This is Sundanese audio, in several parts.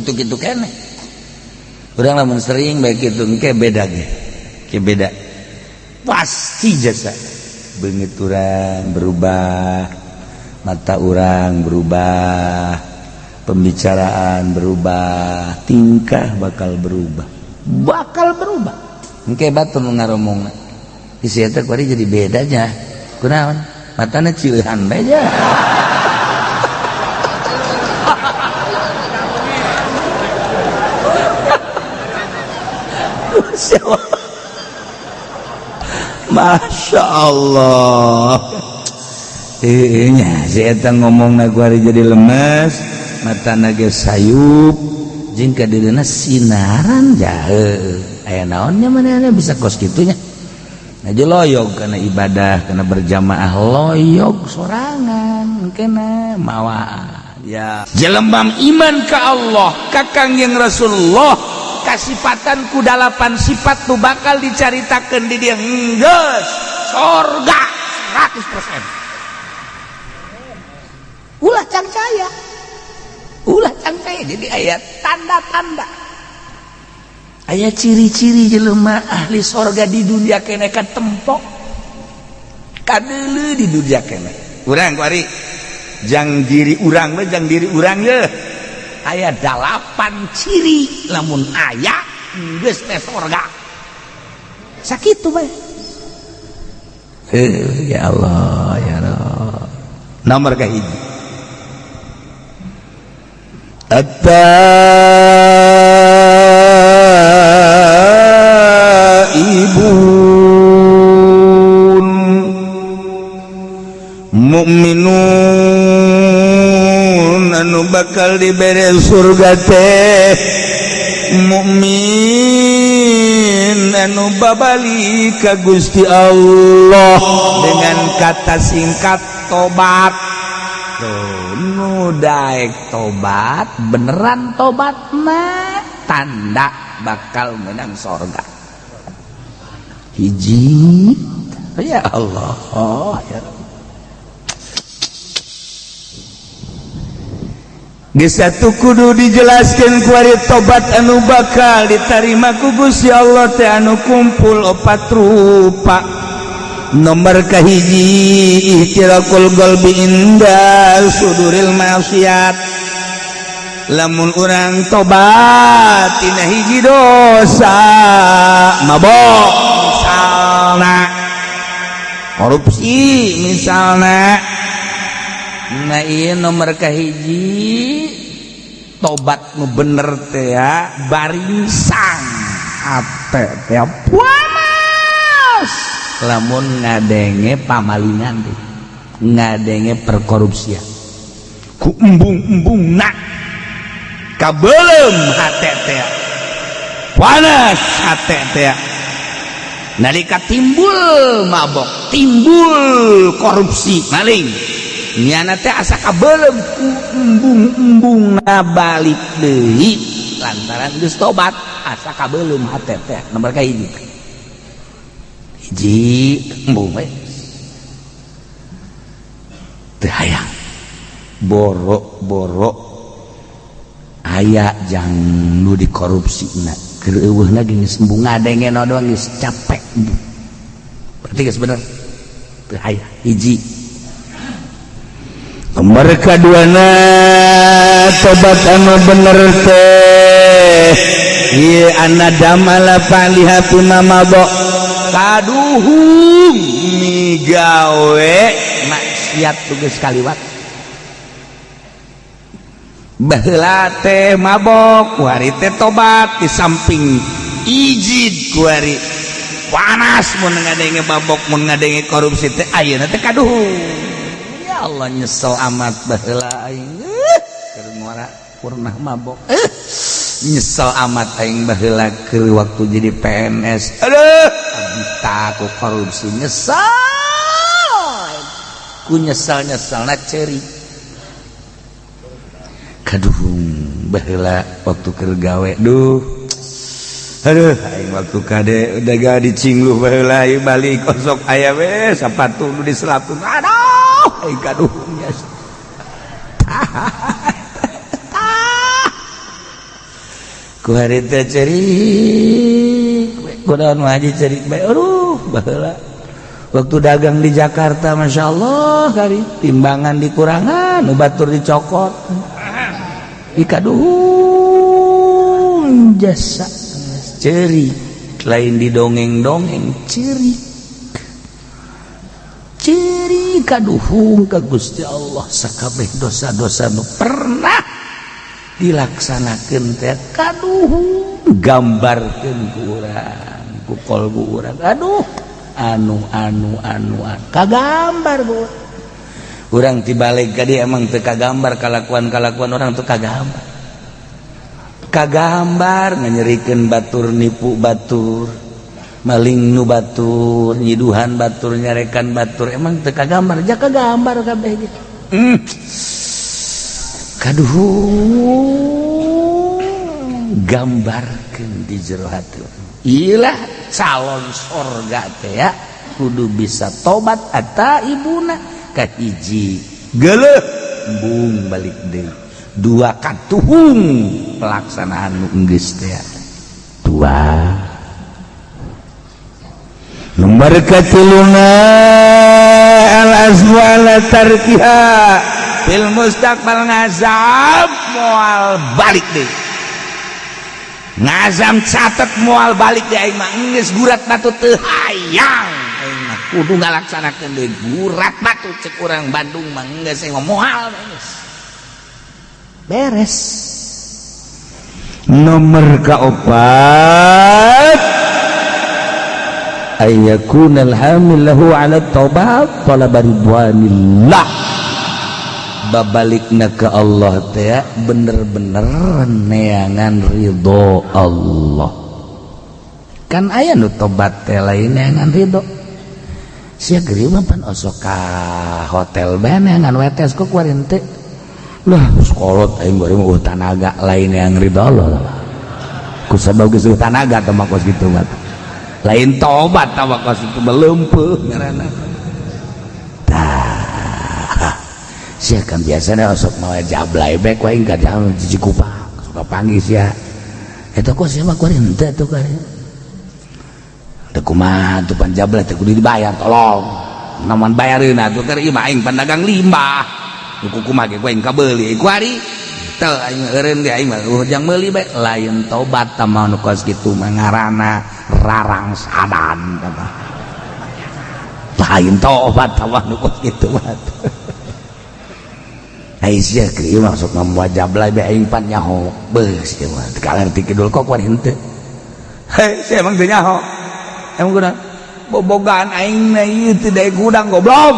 gitu-gitu kene. Urang lamun sering baik itu engke beda ge. Ke beda. Pasti jasa. Beungit urang berubah, mata urang berubah, pembicaraan berubah, tingkah bakal berubah. Bakal berubah. Engke batur ngaromongna. Isi eta kuari jadi bedanya. Kunaon? Matana cieuhan bae ja. Masya Allah. Nya si eta ngomongna kuari jadi lemes, matana ge sayup, jeung ka direuna sinaran jaeu. Aya naonnya manehna bisa kos kitunya. Aja loyog karena ibadah, karena berjamaah loyog sorangan, kena mawaan. Ya, jelembam iman ke Allah, kakang yang Rasulullah, kasipatan ku 8 sifat tu bakal dicaritakeun di dieu geus sorga 100%. Ulah can caya. Ulah can caya jadi ayat tanda-tanda. Aya ciri-ciri jelema ahli sorga di dunia kene katempok kadeuleu di dunia kene. Urang kuari jang diri urang we jang diri urang ye aya 8 ciri lamun aya geus teh sorga sakitu bae. Ya Allah ya Rabb. Nomor kahiji Ibun mukminun anu bakal dibere surga teh mukmin anu babali ka Gusti Allah dengan kata singkat tobat. Tuh nu daek tobat beneran tobatna tanda bakal menang surga. Hiji ya Allah ya geus atuh kudu dijelaskeun ku ari tobat anu bakal ditarima ku Gusti Allah teh anu kumpul 4 rupa. Nomor kahiji ihtirakul qalbi inda suduril maksiat. Lamun urang tobat tina hiji dosa mabok misalna korupsi misalna. Nah ieu nomor kahiji tobat nu bener teh ya baringsang ate teh panas lamun ngadenge pamalingan teh ngadenge perkorupsian ku embung-embungna kabeulem hate teh panas hate teh nalika timbul mabok timbul korupsi maling nyana teh asa kabeulem ku embung-embungna balik deui lantaran geus tobat asa kabeulem hate teh. Nomor kahiji hiji embung we teu hayang boro-boro aya jang nu dikorupsina keur eueuhna geus embung ngadenge doang geus capek berarti geus bener teu hayang hiji. Nomor kaduana tobat anu bener teh ieu anadamala palihatuna mabok kaduhung migawe maksiat tugas kaliwat baheula teh mabok kuari teh tobat di samping ijid kuari panas mun ngadenge mabok mun ngadenge korupsi teh ayeuna teh kaduhung. Allah nyesel amat baheula aing keur ngora purnah mabok nyesel amat aing baheula keur waktu jadi PNS aduh abdi ku korupsi nyesel ku nyesal-nyesalna ceri kaduhung baheula waktu keur gawe duh aduh aing waktu kade udah gak dicingluh baheula ieu balik kosok aya we sapatu nu diselapkeun aduh aing kaduhungnya ku hari teh cerik kunaon mah haji cerik bae aduh baheula waktu dagang di Jakarta Masya Allah kali timbangan dikurangan nu batur dicokot ikaduhung jasa cerik lain didongeng-dongeng cerik kaduhung ka Gusti Allah sakabeh dosa-dosa nu pernah dilaksanakeun teh kaduhung gambarkeun ku urang ku qalbu urang aduh anu kagambar bu urang tibalik ka dieu emang teu kagambar kalakuan orang teu kagambar nganyerikeun batur nipu batur maling nu batur nyiduhan batur nyarekan batur emang teu kagambar ja kagambar kabeh gitu kaduh gambarkeun di jero hati ilah calon sorga teh ya kudu bisa tobat eta ibuna kahiji geuleuh embung balik deui dua katuhung pelaksanaan nu geus teh dua nomor katiluna al-azmu ala tarkiha fil mustaqbal ngazam moal balik deui ngazam catet moal balik deui aing mah geus gurat batu teu hayang aing mah kudu ngalaksanakeun deui gurat batu cek urang Bandung mah geus aing mah moal geus beres nomor kaopat ayyakunal hamil lahu ala taubat talaba ridwanillah babalikna ke Allah teh bener-bener neangan ridho Allah kan aya nu tobat teh lain neangan ridho sia geureum mah pan osok ka hotel bae neangan wetes kok kuarin teh lah sekolot aing bari mah tanaga lain neangan ridho Allah kusabab geus tanaga teh mah kos kitu mah lain tobat tawa kos itu melempeuh ngaranna tah sia kan biasana osok mawa jablay bae ku aing ka hiji kupak suka panggil sia eta kos sia mah kuring teh atuh kare teu kumaha tuh pan jablay teh kudu dibayar tolong namun bayareun atuh keur ieu mah aing pandagang limbah ku kumaha ge ku aing kabeuli ku ari teu aing eureun ge aing mah jang meuli bae lain tobat tah mah nu kos kitu mah ngaranna rarang sadan kata lain tobat tawah nu kos kitu mah ai sia kieu masuk ngam jablay bae aing pan nyaho beus ieu mah kalerti kidul kok kuari henteu he sia emang teu nyaho emang kunaon bobogaan aing na ieu teu daek gudang goblok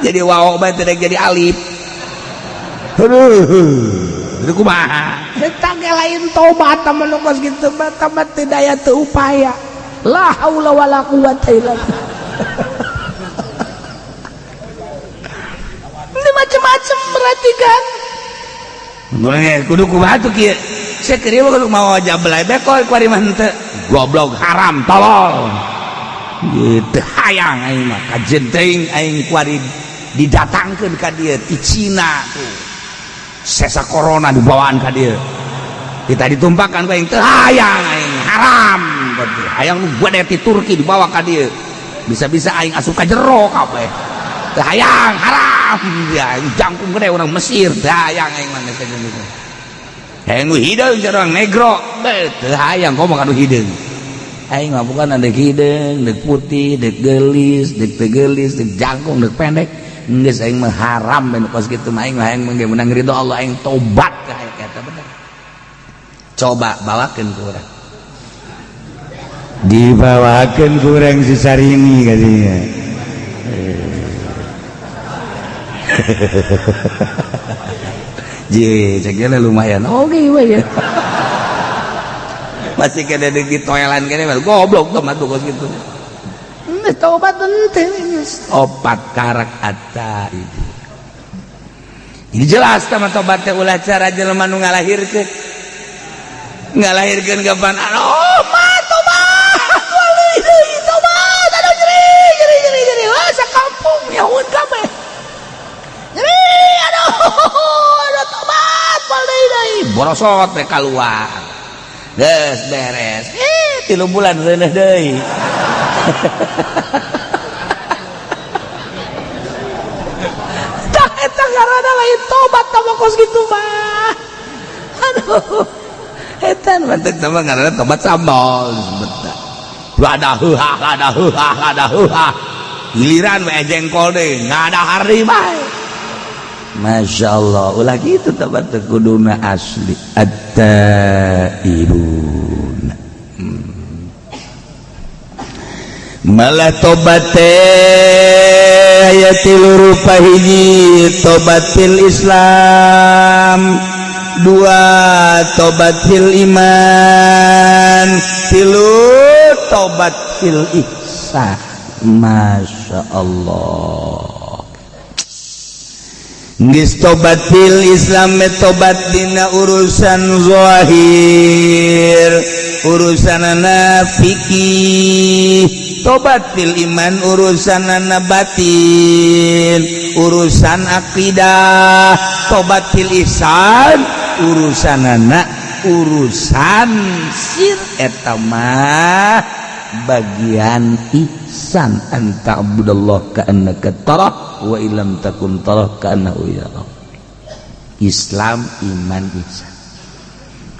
jadi wao bae teu daek jadi alif aduh itu kumaha eta ge lain tobat tah nu kos kitu mah tamat teu daya teu upaya la haula wala quwata illa billah ini macam-macam berarti kan kudu kumaha tuh kieu sia keur kudu mau jablay bae kok kuari mah henteu goblok haram tolol gitu hayang aing mah kajen teuing aing kuari didatangkeun ka dieu ti Cina tuh sesa corona dibawaan ka dieu kita ditumpahkan ka aing teu hayang aing haram berarti hayang nu gede ti Turki dibawa ka dieu bisa-bisa aing asup ka jero kabeh teu hayang haram ya jangkung gede urang Mesir teu hayang aing mah geus gitu hayang nu hideung urang negro teu hayang komo ka nu hideung aing mah bukan deuk hideung deuk putih deuk geulis deuk teu geulis deuk jangkung deuk pendek geus aing mah haram ben kos kitu mah aing mah ge menang ridho Allah aing tobat ka eta bener coba bawakeun ku urang dibawakeun ku urang si Sarini kadinya je ceknya lumayan oke we ya masih kena di toilan kene goblok tuh mah kos kitu tobat teu opat karak atta itu ini jelas sama tobat teh ulah cara jelema nu ngalahirkeun gapan oh mah tobat wali deui tobat aduh jeri wah sakampung nyaut kabeh jeri aduh tobat wali deui borosot teh keluar geus beres 3 bulan reuneuh deui tah eta ngaranna lain tobat mah kos kitu mah aduh eta mah teh ngaranna tobat sambal sebetna lada giliran we jengkol deui ngadahar deui bae. Masya Allah ulah gitu tobat kuduna asli at-taibun malah tobat teh aya 3 rupa hiji tobat fil Islam 2 tobat fil iman 3 tobat fil ihsan. Masya Allah geus tobat fil Islam tobat dina urusan zahir urusanana fikih tobat fil iman urusanana batin urusan akidah tobat fil ihsan urusanana urusan sir eta mah bagian ihsan anta abdullah ka'annaka tarah wa illam takun tarah ka'annahu yarah. Islam iman ihsan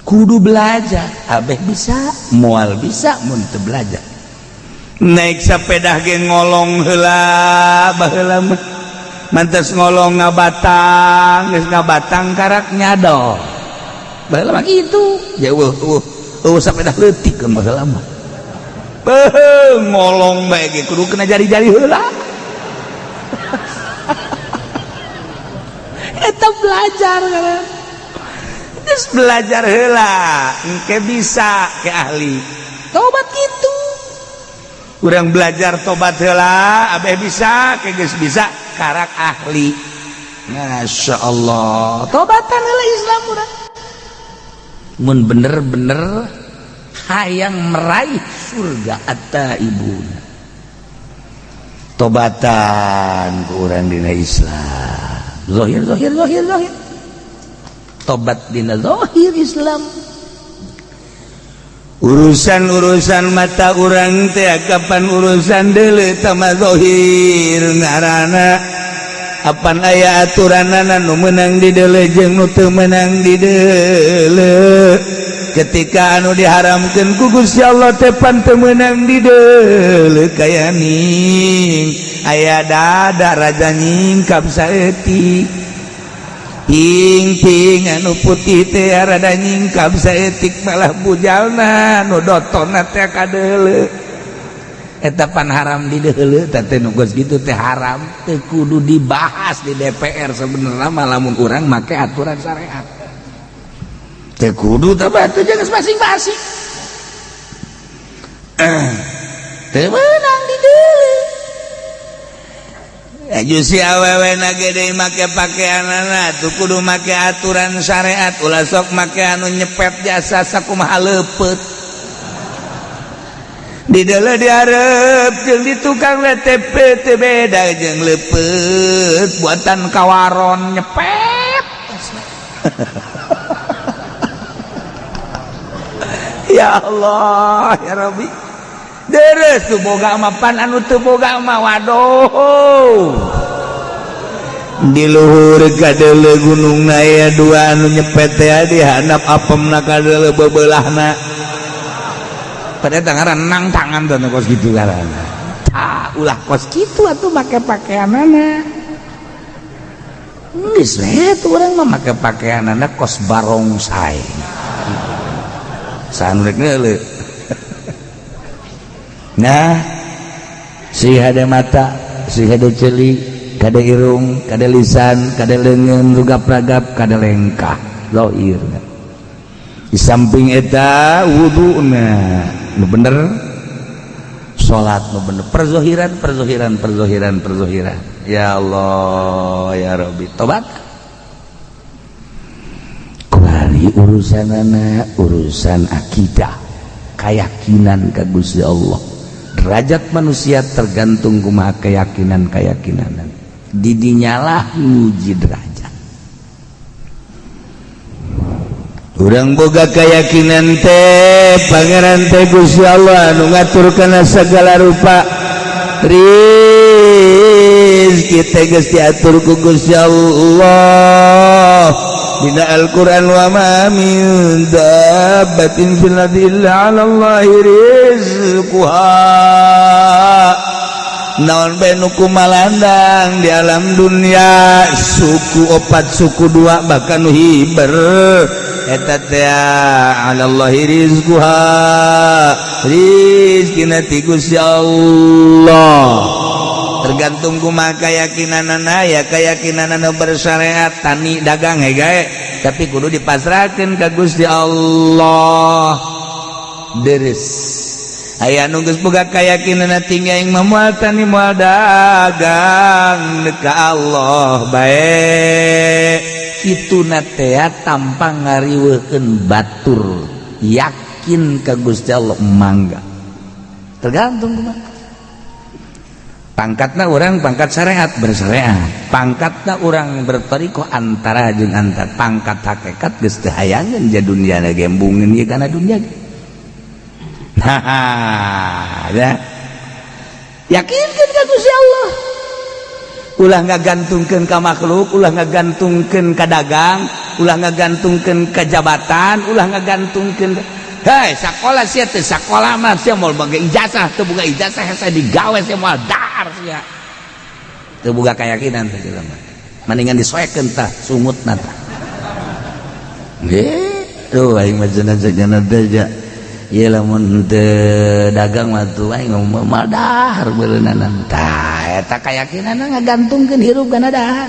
kudu belajar abeh bisa moal bisa mun teu belajar naik sepeda ge ngolong heula baheula mah mantes ngolong ngabatang geus ngabatang karak nyadol baheula mah kitu ya sepeda leutik kan baheula mah ngolong bae ge kudu kena jari-jari heula eta belajar kan geus belajar heula engke bisa ke ahli tobat kitu urang belajar tobat heula abeh bisa ke geus bisa karak ahli. Masya Allah tobatan heula Islam urang mun bener-bener hayang meraih surga at-taibun tobatan ku urang dina Islam zahir tobat dina zahir Islam urusan mata urang teh kapan urusan deuleu tama zahir ngaranna apan aya aturanana nu meunang di deuleu jeung nu teu meunang di deuleu ketika anu diharamkeun ku Gusti Allah teh pan teu meunang di deuleu kaya ning aya dada raja nyingkap saeutik ping anu putih teh rada nyingkap saeutik malah bujalna nu dotonna teh kadeuleu eta pan haram di deuleu teh nu geus kitu teh haram teu kudu dibahas di DPR sebenarnya mah lamun urang make aturan syariat teu kudu teh batu jeung masing-masing teu meunang di deuleu jusi awewe na gede make pakaianana tuh kudu make aturan syariat ulah sok make anu nyepet jasa sakumaha leupeut di deuleu dihareup jeung di tukang WTP teu beda jeung leupeut buatan kawaron nyepet ya Allah ya Rabbi deres tuh boga mapan anu teu boga mah waduh di luhur kadeuleu gunungna aya 2 anu nyepet teh di handap apemna kadeuleu bebeulahna pada tangaran nang tangan teh kos kitu ngaranna ulah kos kitu atuh make pakaianana geus we tuh urang mah make pakaianana kos barongsai sanu rek ngeuleuh. Nah si hade mata si hade ceuli kade irung kade lisan kade leungeun rugap-ragap kade lengkah zahir di samping eta wuduna nu bener salat nu bener perzohiran ya Allah ya Rabbi tobat kuari urusanana urusan akidah keyakinan ka Gusti Allah. Derajat manusia tergantung kumaha keyakinan didinyalah nguji derajat urang boga keyakinan teh Pangeran teh Gusti Allah anu ngaturkeun segala rupa rizki teh geus diatur ku Gusti Allah dina Al-Qur'an wa ma min dabbatin fil ardi illa 'ala Allahi rizquha naon bae nu kumalandang di alam dunia suku opat suku dua bahkan nu hiber eta teh 'ala Allahi rizquha rizqina ti Gusti Allah tergantung kumaha keyakinanana ya keyakinanana bersyariat tani dagang gae tapi kudu dipasrahkeun ka Gusti Allah deres aya nu geus boga keyakinanna tinggi aing mah moal tani moal dagang ka Allah bae kituna teh tanpa ngariweukeun batur yakin ka Gusti Allah mangga tergantung kumaha pangkatna urang pangkat syariat bersyariat pangkatna urang bertarikoh antara jeung antara pangkat hakikat geus teu hayangeun ja dunyana gembungin ieu kana dunya ya yakinkeun ka Gusti Allah ulah ngagantungkeun ka makhluk ulah ngagantungkeun ka dagang ulah ngagantungkeun ka jabatan ulah ngagantungkeun hei sakola sia teh sakola mah sia moal boga ijazah teu boga ijazah hese digawe sia moal dar sia teu boga keyakinan teh jelema mendingan disoekeun tah sungutna tah gitu aing mah cenah teh ja ieu lamun teu dagang mah tuh aing ngomong moal dahar beuleunan tah eta keyakinanna ngagantungkeun hirup kana dahar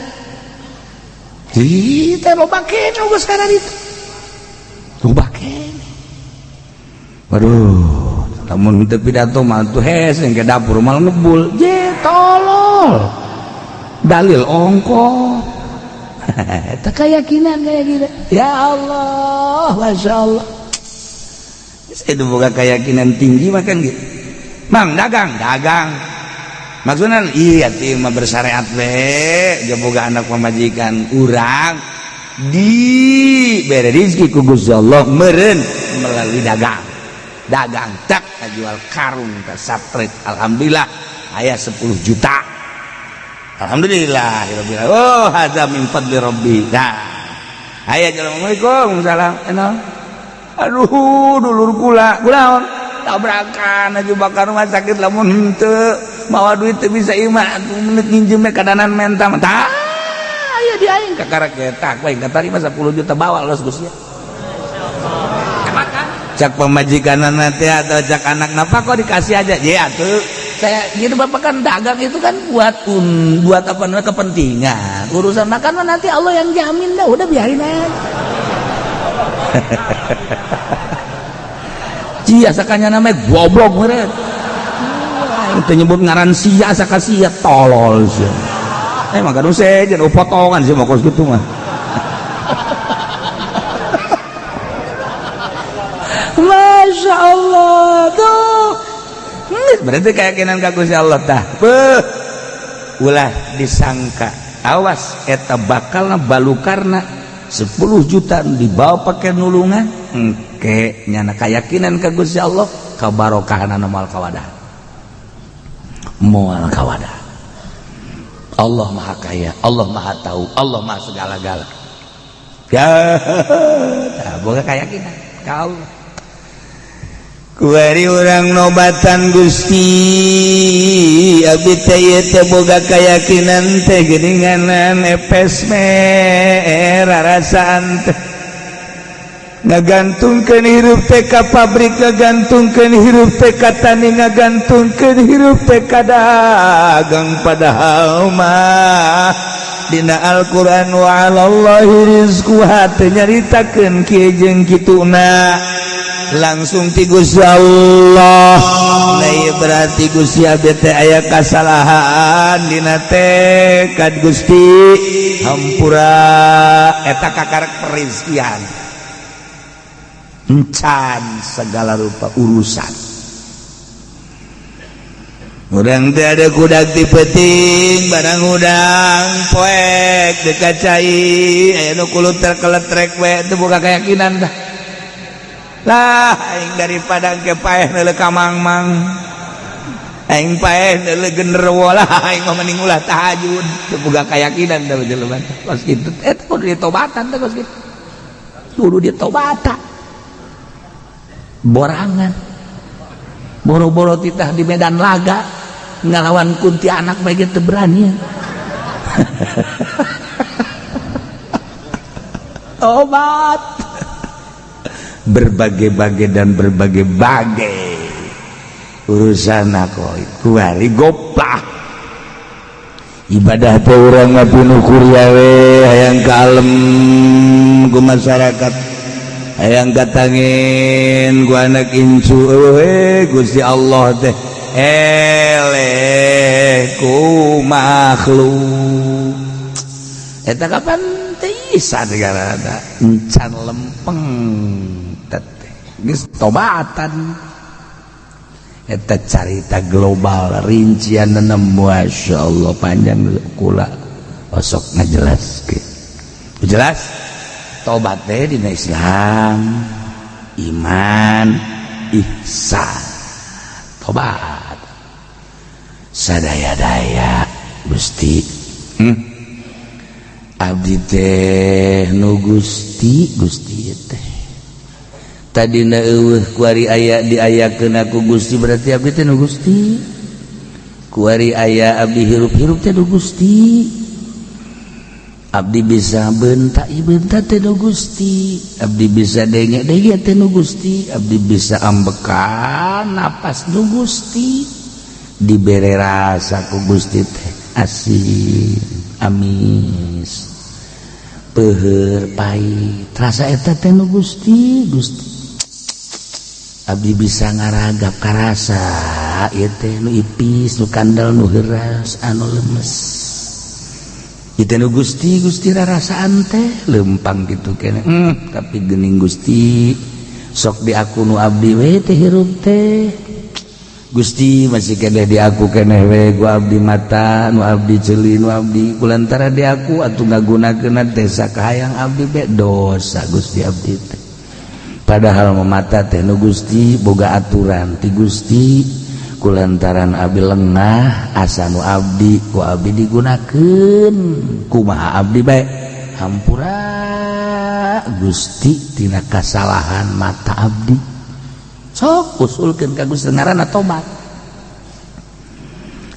ieu teh loba keneh geus kana ditu loba keneh. Waduh, lamun teu pidato mah tuh hese ke dapur malah ngebul. Je tolol. Dalil ongko. Eta keyakinan kayak gitu. Ya Allah, masyaallah. Itu boga keyakinan tinggi makan gitu. Mang dagang. Maksudna iya teh mah bersyariat we, ge boga anak pamajikan urang dibere rezeki ku Gusti Allah meureun melalui dagang tak jual karung ke sapret alhamdulillah aya 10 juta alhamdulillah oh hadza min fadli rabbi dah aya assalamualaikum salam aduh dulur kula kunaon tabrakan aju bakar rumah sakit lamun henteu mawa duit teu bisa imah menit nginjem ka danan mentam tah aya di aing kakarak eta aing katarima 10 juta bawa los Gus ya cak pemajikanana teh atau cak anak napa kok dikasih aja ya atuh saya gitu bapak kan dagang itu kan buat apa namanya kepentingan urusan makan mah nanti Allah yang jamin dah udah biarin aja cia sakanya namanya goblok meureun itu nyebut ngaran sia saka sia tolol sia maka nu sejen potongan sih mah kos kitu mah Masya Allah tuh berarti keyakinan ka Gusti Allah tah ulah disangka awas eta bakalna balukarna 10 juta dibawa pakai nulungan engke nyana keyakinan ka Gusti Allah kabarokahna moal kawadah Allah maha kaya Allah maha tahu Allah maha segala-gala ya boga keyakinan ka Allah kuari urang nobatan Gusti abdi teh ieu teh boga keyakinan teh geuninganan epes rarasaan teh ngagantungkeun hirup teh ka pabrik ngagantungkeun hirup teh ka tani ngagantungkeun hirup teh ka dagang padahal mah dina Al-Qur'an wa 'alallahi rizquha teh nyaritakeun kieu jeung kituna langsung ti Gusti Allah lain berarti Gusti abdi teh aya kasalahan dina teh ka Gusti hampura eta kakarak perizkian encan segala rupa urusan urang teh ada kudak ti peuting barang udang poek dekat cai aya nu kuluter keletrek we teu boga keyakinan dah lah aing daripada ke paeh neuleuh ka mangmang aing paeh neuleuh genderuwo lah aing mah mending ulah tahajud teu boga kayakinan da jelema kos kitu eta kudu ditobatan teh kos kitu kudu ditobatan borangan boro-boro titah di medan laga ngalawan kunti anak bae teu berani obat berbagai-bagai dan berbagai-bagai urusan aku kuari goplah ibadah teh urang mah pinuh kuria we hayang kalem ku masyarakat hayang katangin ku anak incu we Gusti Allah teh eleh ku makhluk eta kapan bisa negara encan lempeng teteh geus tobatan eta carita global rincianna masyaallah panjang kula osok ngajelaskeun jelas tobat teh dina Islam iman ihsan tobat sadaya-daya Gusti abdi teh nu Gusti teh tadina eueuh kuari aya diayakeun aku Gusti berarti abdi teh nu Gusti kuari aya abdi hirup-hirup teh nu Gusti abdi bisa bentak teh nu Gusti abdi bisa denge teh nu Gusti abdi bisa ambekan napas nu Gusti dibere rasa ku Gusti teh asin amis peuheur pait rasa eta teh nu Gusti abdi bisa ngaragap ka rasa ieu teh nu ipis nu kandel nu heuras anu lemes ieu teh nu Gusti rarasaan teh lempang kitu keneh tapi geuning Gusti sok di aku nu abdi we teh hirup teh Gusti masih keneh di aku keneh we gua abdi mata nu abdi ceuli nu abdi kulantara di aku atuh ngagunakeun teh sakahayang abdi be dosa Gusti abdi teh padahal mata teh nu Gusti boga aturan ti Gusti kulantaran abdi lengah asa nu abdi ku abdi digunakeun kumaha abdi bae hampura Gusti tina kasalahan mata abdi sok usulkeun ka Gusti ngaranna tobat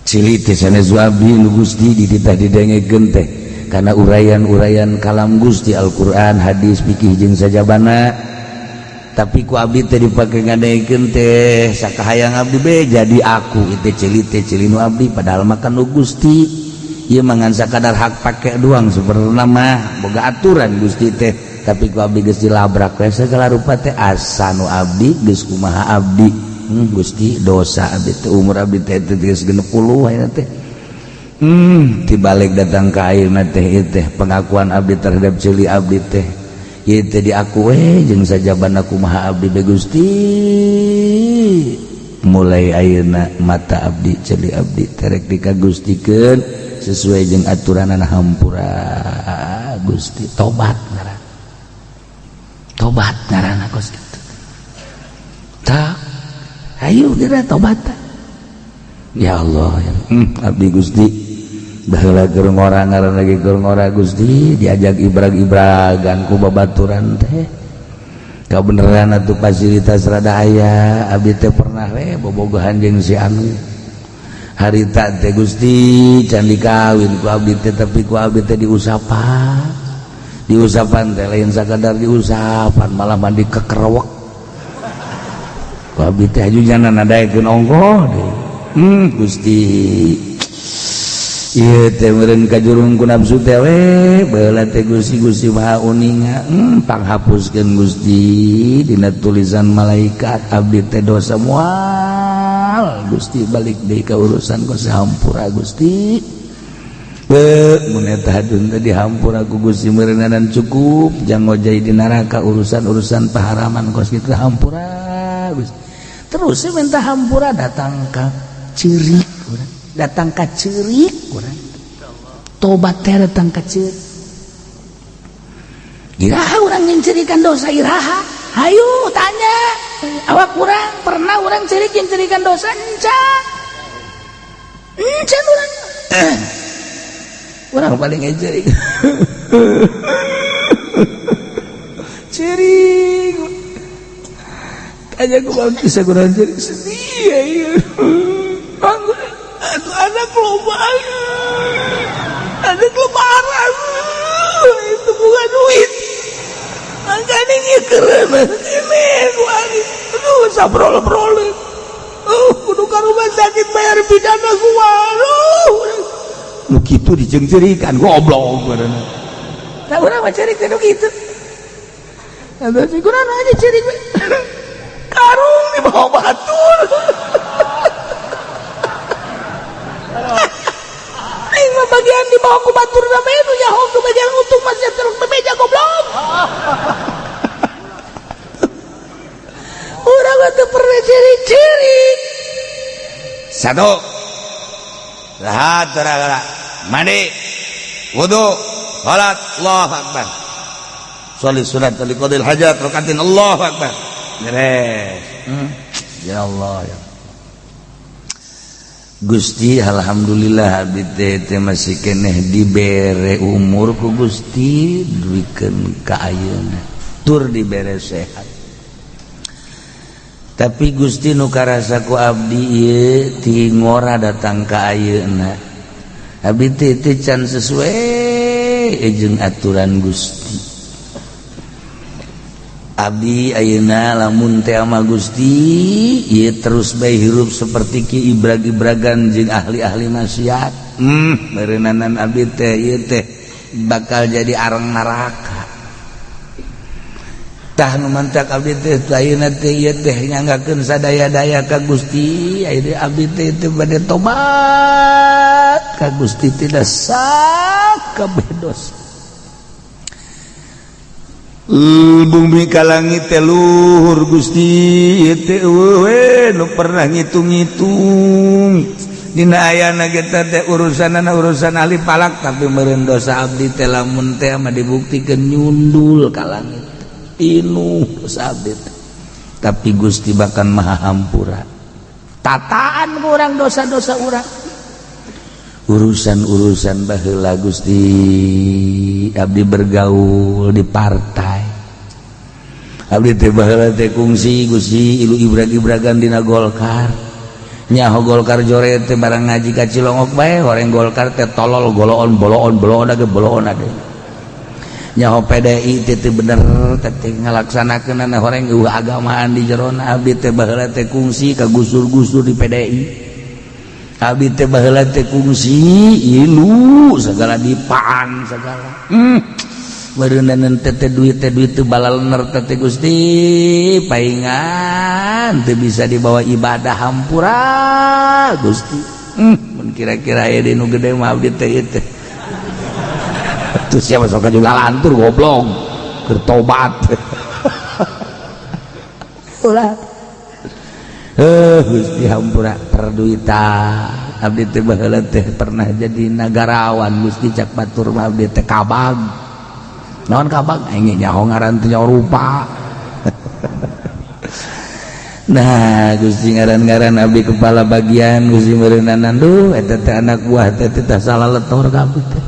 cilik teh sanes abdi nu Gusti dititah didengekeun teh kana urayan-urayan kalam Gusti Al-Qur'an hadis fikih jeung sajabana tapi ku abdi teh dipake ngadengekeun teh sakahayang abdi be jadi aku ieu cilik nu abdi padahal makan nu Gusti ieu mangan sakadar hak pake doang sebenarnya mah boga aturan Gusti teh tapi ku abdi geus dilabrak we segala rupa teh asa nu abdi geus kumaha abdi Gusti dosa abdi teh umur abdi teh geus 60 ayeuna teh tibalik datang ka ayeuna teh ieu teh pengakuan abdi terhadap ceuli abdi teh ieu teh diaku we jeung sajabana kumaha abdi be Gusti mulai ayeuna mata abdi ceuli abdi terek dikagustikeun sesuai jeung aturanana hampura Gusti tobat ngaranna kos kitu tak ayo geura tobat ya Allah ya abdi Gusti baheula keur ngora ngaranna ge keur ngora Gusti diajak ibrag-ibragan ku babaturan teh kabeneran atuh fasilitas rada aya abdi teh pernah we bobogohan jeung si anu harita teh Gusti can dikawin ku abdi teh tapi ku abdi teh diusapan teh lain sakadar diusapan malah mandi kekerewek ku abdi teh ajunya nadaekeun ongkoh deui Gusti ieu teh meureun kajurung ku nafsu teh we baheula teh Gusti Maha Uninga panghapuskeun Gusti dina tulisan malaikat abdi teh dosa moal Gusti balik deui ka urusan ku sahampura Gusti mun eta hadun teh dihampura ku Gusti meureunana cukup jang ngojai di neraka urusan-urusan paharaman kos kitu hampura Gusti terus minta hampura datang ka ceurik urang datang ka ceurik urang tobat teh datang ka ceurik iraha urang yang cerikan dosa iraha Hayu tanya awak kurang pernah orang cerikan dosa encan orang paling ngejerik cering aja ku bisa kurang jerik sedih aduh anak lombaan anak lebaran itu bukan duit makanya ini keren ini aduh sabrol-brol kudu ka rumah sakit bayar pidana gua lu gitu dijeng-jerikan goblok beneran nah urang mah cerik teh gitu ada sih kurang aja cerik karung di bawah batur aing mah bagian di bawah ku batur na menu ya hong tu bagian utuh masih terus bebeja goblok urang mah teu pernah cerik-cerik satu rahat gara-gara mandi wudu salat Allahu akbar sholli sunat li qadil hajat rakaatin Allahu akbar beres ya Allah ya Gusti alhamdulillah abdi teh masih keneh dibere umur ku Gusti duikeun ka ayeuna tur dibere sehat tapi Gusti nu karasa ku abdi ieu ti ngora datang ka ayeuna abdi teh can sesuai jeung aturan Gusti abdi ayeuna lamun teh ama Gusti ieu terus bae hirup saperti ki ibrag-ibragan jeung ahli-ahli maksiat beureunanan abdi teh ieu teh bakal jadi areng neraka tah nu mantak abdi teh ayeuna teh ieu teh nyanggakeun sadaya-daya ka Gusti ayeuna abdi teh teu bade tobat ka Gusti tidak sakabeh dosa bumi ka langit teh luhur Gusti ieu teh we nu pernah ngitung-ngitung dina ayana kita teh urusanana urusan ahli palak tapi meureun dosa abdi teh lamun teh mah dibuktikeun nyundul ka langit pinuh dosa abdi teh tapi Gusti bahkan maha hampura tataan ku urang dosa-dosa urang urusan-urusan baheula Gusti abdi bergaul di partai abdi teh baheula teh kungsi Gusti ilu ibrag-ibragan dina Golkar nyaho Golkar jore teh barang ngaji ka Cilongok bae horeng Golkar teh tolol goloon boloon age boloon ade nyaho PDI teh teu bener teh ngalaksanakeunana horeng eueuh agamaan di jerona abdi teh baheula teh kungsi ka gusur-gusur di PDI abdi teh baheula teh kungsi ilu segala dipaan segala beureunanan teh duit teu balalener teh Gusti paingan teu bisa dibawa ibadah hampura Gusti mun kira-kira aya di nu gede mah abdi teh ieu teh atuh sia sok ka lantur goblok keur tobat ulah Gusti hampura perduitan abdi teh baheula teh pernah jadi nagarawan Gusti cak batur mah abdi teh kabag naon kabag aing nyaho ngaran teh rupa nah Gusti ngaran-ngaran abdi kepala bagian Gusti meureunana duh eta teh anak buah teh teh salah letor ka abdi teh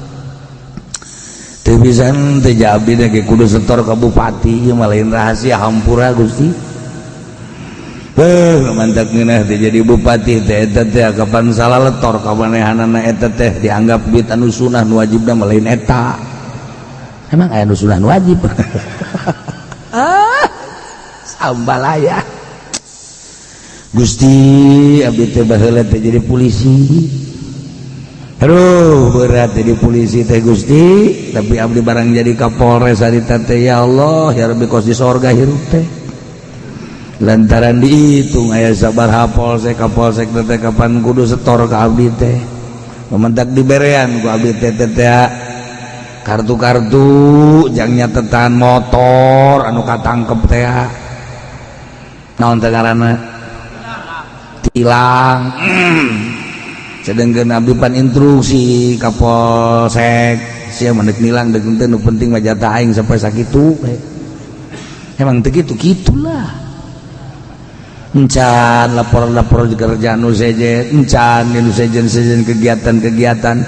teu pisan teh abdi teh kudu setor ka bupati ieu mah lain rahasia hampura Gusti mantak ngeunah teh jadi bupati teh eta teh kapan salah letor ka manehanana eta teh dianggap duit anu sunah nu wajibna mah lain eta emang aya nu sunah nu wajib sambalaya Gusti abdi teh baheula teh jadi polisi aduh berat jadi polisi teh Gusti tapi abdi barang jadi Kapolres harita teh ya Allah ya Rabbi kos di sorga hirup teh lantaran dihitung aya sabaraha polsek kapolsek teh kapan kudu setor ka abdi teh mementak diberean ku abdi teh kartu-kartu jang nyatetan motor anu katangkep teh naon teh ngaranna tilang sedengkeun abdi pan instruksi kapolsek sia mendek nilang deuk teh nu penting mah jatah aing sampai sakitu emang begitu gitulah encan lapor-lapor kerjaan nu sejen encan nu sejen kegiatan-kegiatan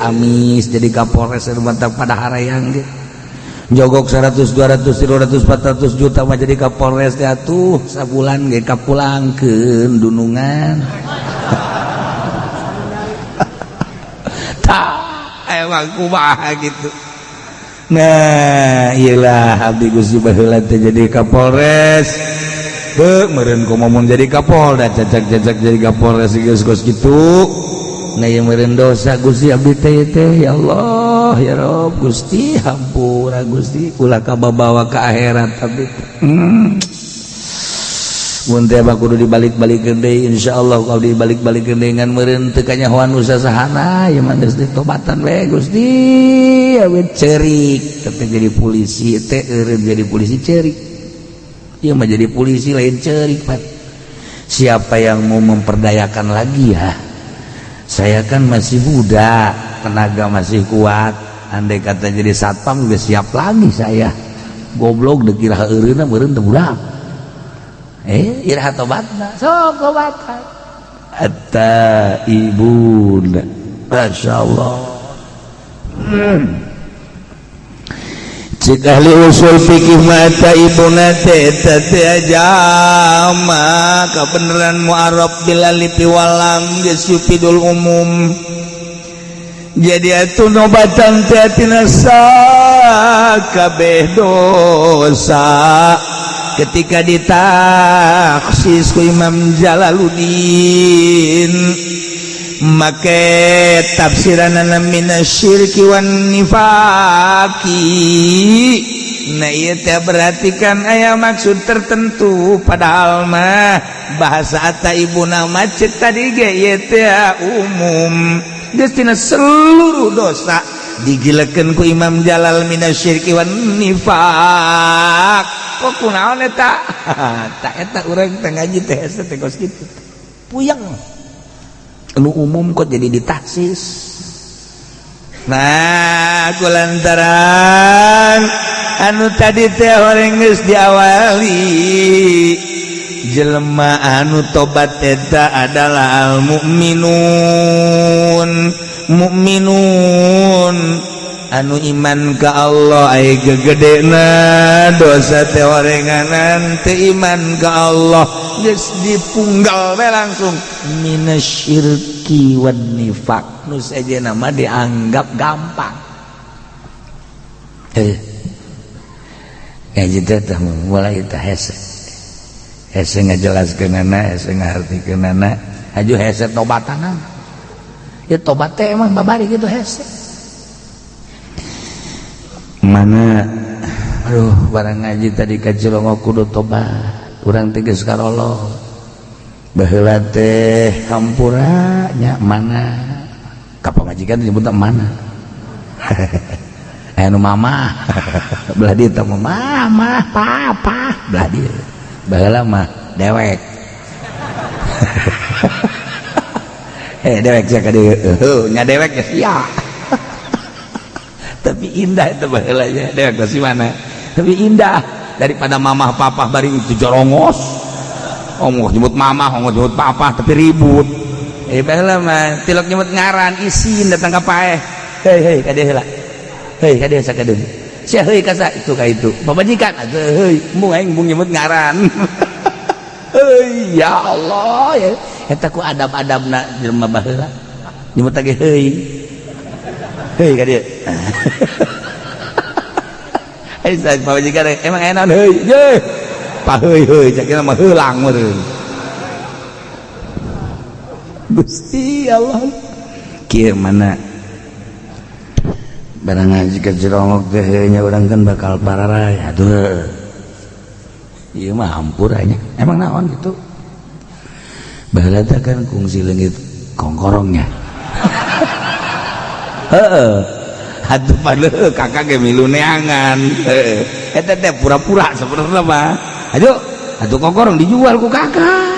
amis jadi Kapolres mantap pada harayang ge jogok 100 200 300 400 juta mah jadi Kapolres teh atuh sabulan ge kapulangkeun dunungan tah emang kumaha gitu. Nah iyalah abdi Gusti baheula teh jadi Kapolres meureun kumaha jadi Kapolda cacak-cacak jadi Kapolres geus kitu. Nah ieu meureun dosa Gusti abdi teh ya Allah ya Rabb Gusti hampura Gusti ulah kabawa ka akhirat tapi mun teh kudu dibalik-balikeun deui insyaallah kalau dibalik-balikeun deui ngan meureun teu kanyahoan usahana ya mah geus ditobatan we Gusti awet cerik tapi jadi polisi teh eureun jadi polisi cerik ieu mah jadi polisi lain cerik Pak. Siapa yang mau memperdayakan lagi ya saya kan masih muda tenaga masih kuat andai kata jadi satpam juga siap lagi saya goblok deu kira eureunna meureun teu budak iraha tobatna sok tobatan atta ibunda masyaallah cik ahli usul fikih mata ibuna teta ajama kebenaran mu'arab bil alif wal lam yusfidul umum jadi atuh nobatan teh tina sakabeh dosa ketika ditaksis ku Imam Jalaluddin make tafsiranana minasyirki wan nifaqi. Nah ieu teh berarti kan aya maksud tertentu padahal mah bahasa ataibuna macet tadi ge ieu teh umum geus tina seluruh dosa digilekeun ku Imam Jalal minasyirki wan nifaq. Kok kunaon eta? Tak eta urang teh ngaji teh teh kos kitu. Puyeng. Anu umum kok jadi ditaksis. Nah, kulantaran anu tadi teh horeng geus diawali. Jelema anu tobat eta adalah mu'minun anu iman ka Allah aya gegedena dosa teh orenganan teu iman ka Allah geus dipunggal we langsung minasyirki wan nifaq nu sajena mah dianggap gampang ngaji teh mulai teh hese ngajelaskeunana hese ngartikeunana aju hese tobatanna ya tobat teh emang babari gitu hese mana aduh barang ngaji tadi ka Cilongok kudu tobat urang teh geus karolo baheula teh hampura nya mana ka pamajikan disebutna mana aya nu mama belah dieu teh mama papa belah dieu baheula mah dewek dewek sia ka dieu nya dewek ya sia tapi indah itu baheulanya dewek si mana tapi indah daripada mamah papa bari itu jorongos ngomong nyebut mamah ngomong nyebut papa tapi ribut baheula mah tilok nyebut ngaran isin datang ka paeh hei ka dieu heula hei ka dieu sakadeung sia heuy ka sa itu ka itu pamajikan atuh heuy mung aing mung nyebut ngaran heuy ya Allah ya eta ku adab-adabna jelema baheula nyebut lagi heuy hei ka dieu Aisyah pamajikan emang enak heuy ye pa heuy cakina mah heulang meureun Gusti Allah kieu mana barang ngaji ka Cilongok teh nya urang kan bakal pararay atuh ieu mah hampura nya emang naon gitu baheula teh kan kungsi leungit kongkorongnya heeh atuh padahal kakak ge milu neangan eta teh pura-pura sebenarnya mah atuh kongkorong dijual ku kakak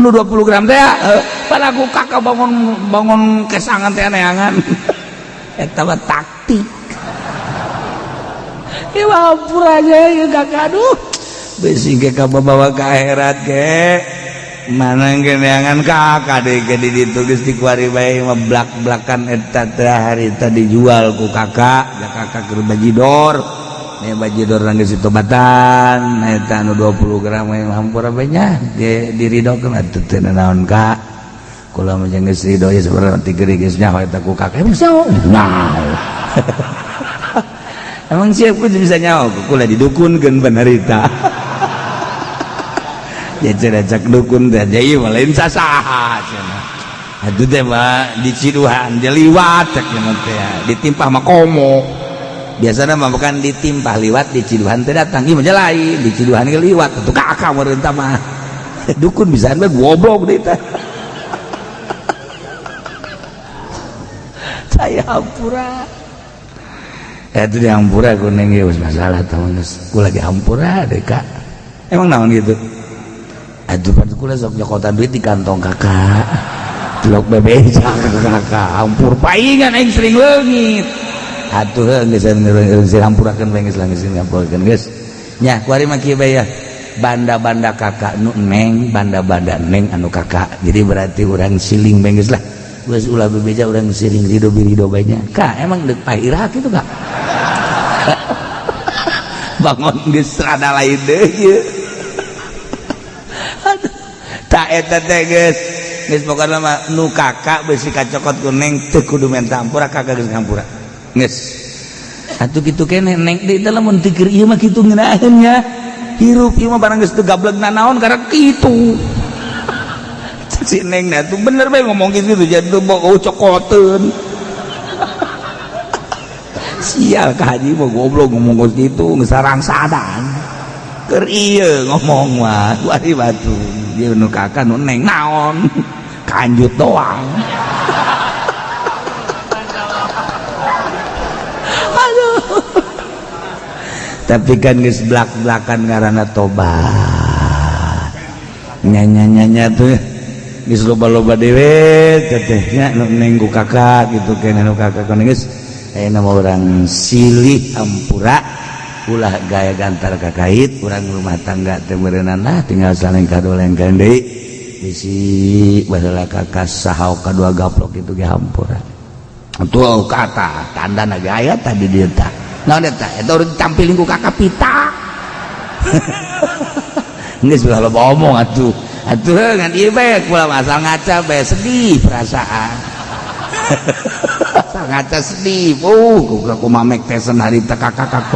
nu 20 gram teh pada ku kakak bangun kesangan teh neangan eta mah taktik ieu hampura aja ieu kakak aduh besi ke bawa ke akhirat ke mana geneangan kakak deh ke ditulis di kuari bae mah blak-blakan eta teh hari tadi dijual ku kakak ya kakak keur bajidor nih bajidor nangis tobatan eta anu 20 gram we hampura bae nya diridokeun atuh teu naon kak kula mah jeung geus rido ya sabarang ti geuring geus nyaho eta ku kakak emang saho emang siap ku bisa nyaho kula didukunkeun ban harita ya cek dukun teh jadi lain sasaha cenah atuh teh mah di Ciduhan dia liwat cek teh ditimpah mah komo biasana mah bukan ditimpah liwat di Ciduhan teh datang ieu mah lain di Ciduhan ge liwat atuh kakak meureuntah mah dukun bisaan mah goblok deui teh saya hampura itu di hampura kuning geus masalah tah geus ku lagi hampura deh kak emang naon gitu aduh pada kula sok nyokotan duit di kantong kakak telok bebeja kakak hampur paingan aing sering leungit atuh geus geus hampurakeun bae geus geus hampurakeun geus nya kuari mah kieu bae ya banda-banda kakak nu neng banda-banda neng anu kakak jadi berarti urang siling bae geus lah geus ulah bebeja urang siling rido bae nya kak emang deuk pairah kitu kak bangun geus rada lain deui ieu tak eta teh geus pokona mah nu kakak beusi kacokot ku neng teu kudu minta hampura kakak geus hampura geus atuh kitu keneh neng deui teh lamun teu keur ieu mah kitu ngeunaheun nya hirup ieu mah barang geus teu gablegna naon karena kitu si neng na tuh bener bae ngomong gitu jadi tuh mau cokoteun sial ka haji mah goblok ngomong gitu geus sarang sadan keur ieu ngomong mah wari batu dia nu kakak nu neng naon kanjut doang aduh tapi kan geus blak-blakan ngaranna tobat nyanya tuh geus loba-loba dewe tetehnya nu neng ku kakak gitu kene nu kakak kan geus ayeuna mah urang silih hampura ulah gaya gantar kakait urang rumah tangga teh meureunana tinggal saling kadolengkeun deui bisi baheula kakak sahau kadua gaplok itu ge hampura atuh kata tandana ge aya tadi dieu tah naon eta urang ditampilin ku kakak pita geus ulah loba omong atuh ngan ieu bae kula asal ngaca bae sedih perasaan asal ngaca sedih kumaha mek tesen harita kakak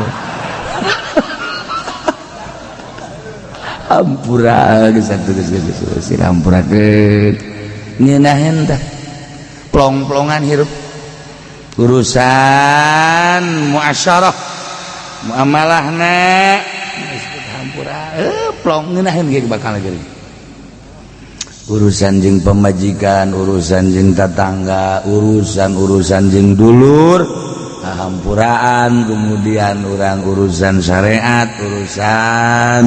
hampura geus atuh geus hampurakeun ngeunaheun tah plong-plongan hirup urusan muasyarah muamalahna geus hampura plong ngeunaheun ge bakal geuning urusan jeung pemajikan urusan jeung tetangga urusan jeung dulur hampuraan kemudian orang urusan syariat urusan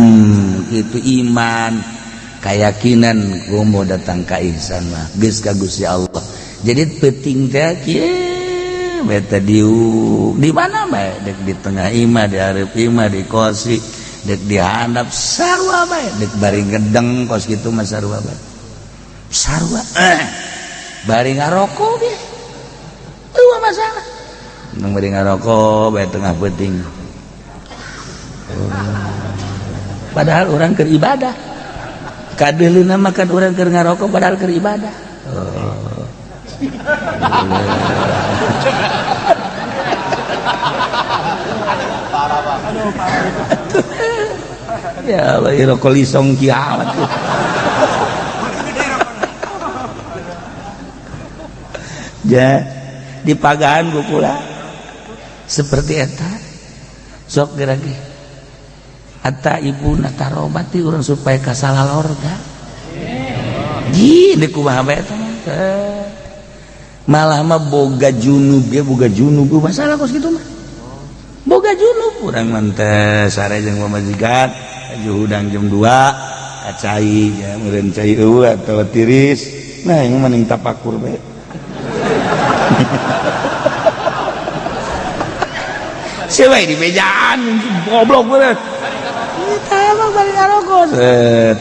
itu iman keyakinan kumo datang ka ihsan mah geus ka Gusti Allah jadi penting teh kieu beta diu di mana bae dek di tengah imah di hareup imah di kosi dek di handap sarua bae dek bari gedeng kos kitu mah sarua bae sarua bari ngaroko ge teu masalah nang bari ngaroko bae tengah peuting padahal orang keur ibadah kadeulina mah kan urang keur ngaroko padahal keur ibadah ya Allah rokok lisong kiamat ya di pagahan ku kula seperti eta sok gerage hatta ibuna tarobati urang supaya kasalalorga di kumaha bae eta malah mah boga junub masalah kos kitu mah boga junub urang mah teh sare jeung pamajikan aju hudang jam 2 kacai ya meureun cai eueuh atawa tiris nah yang mending tapakur bae siapa di bejaan goblok bener kita emang balik ngarokos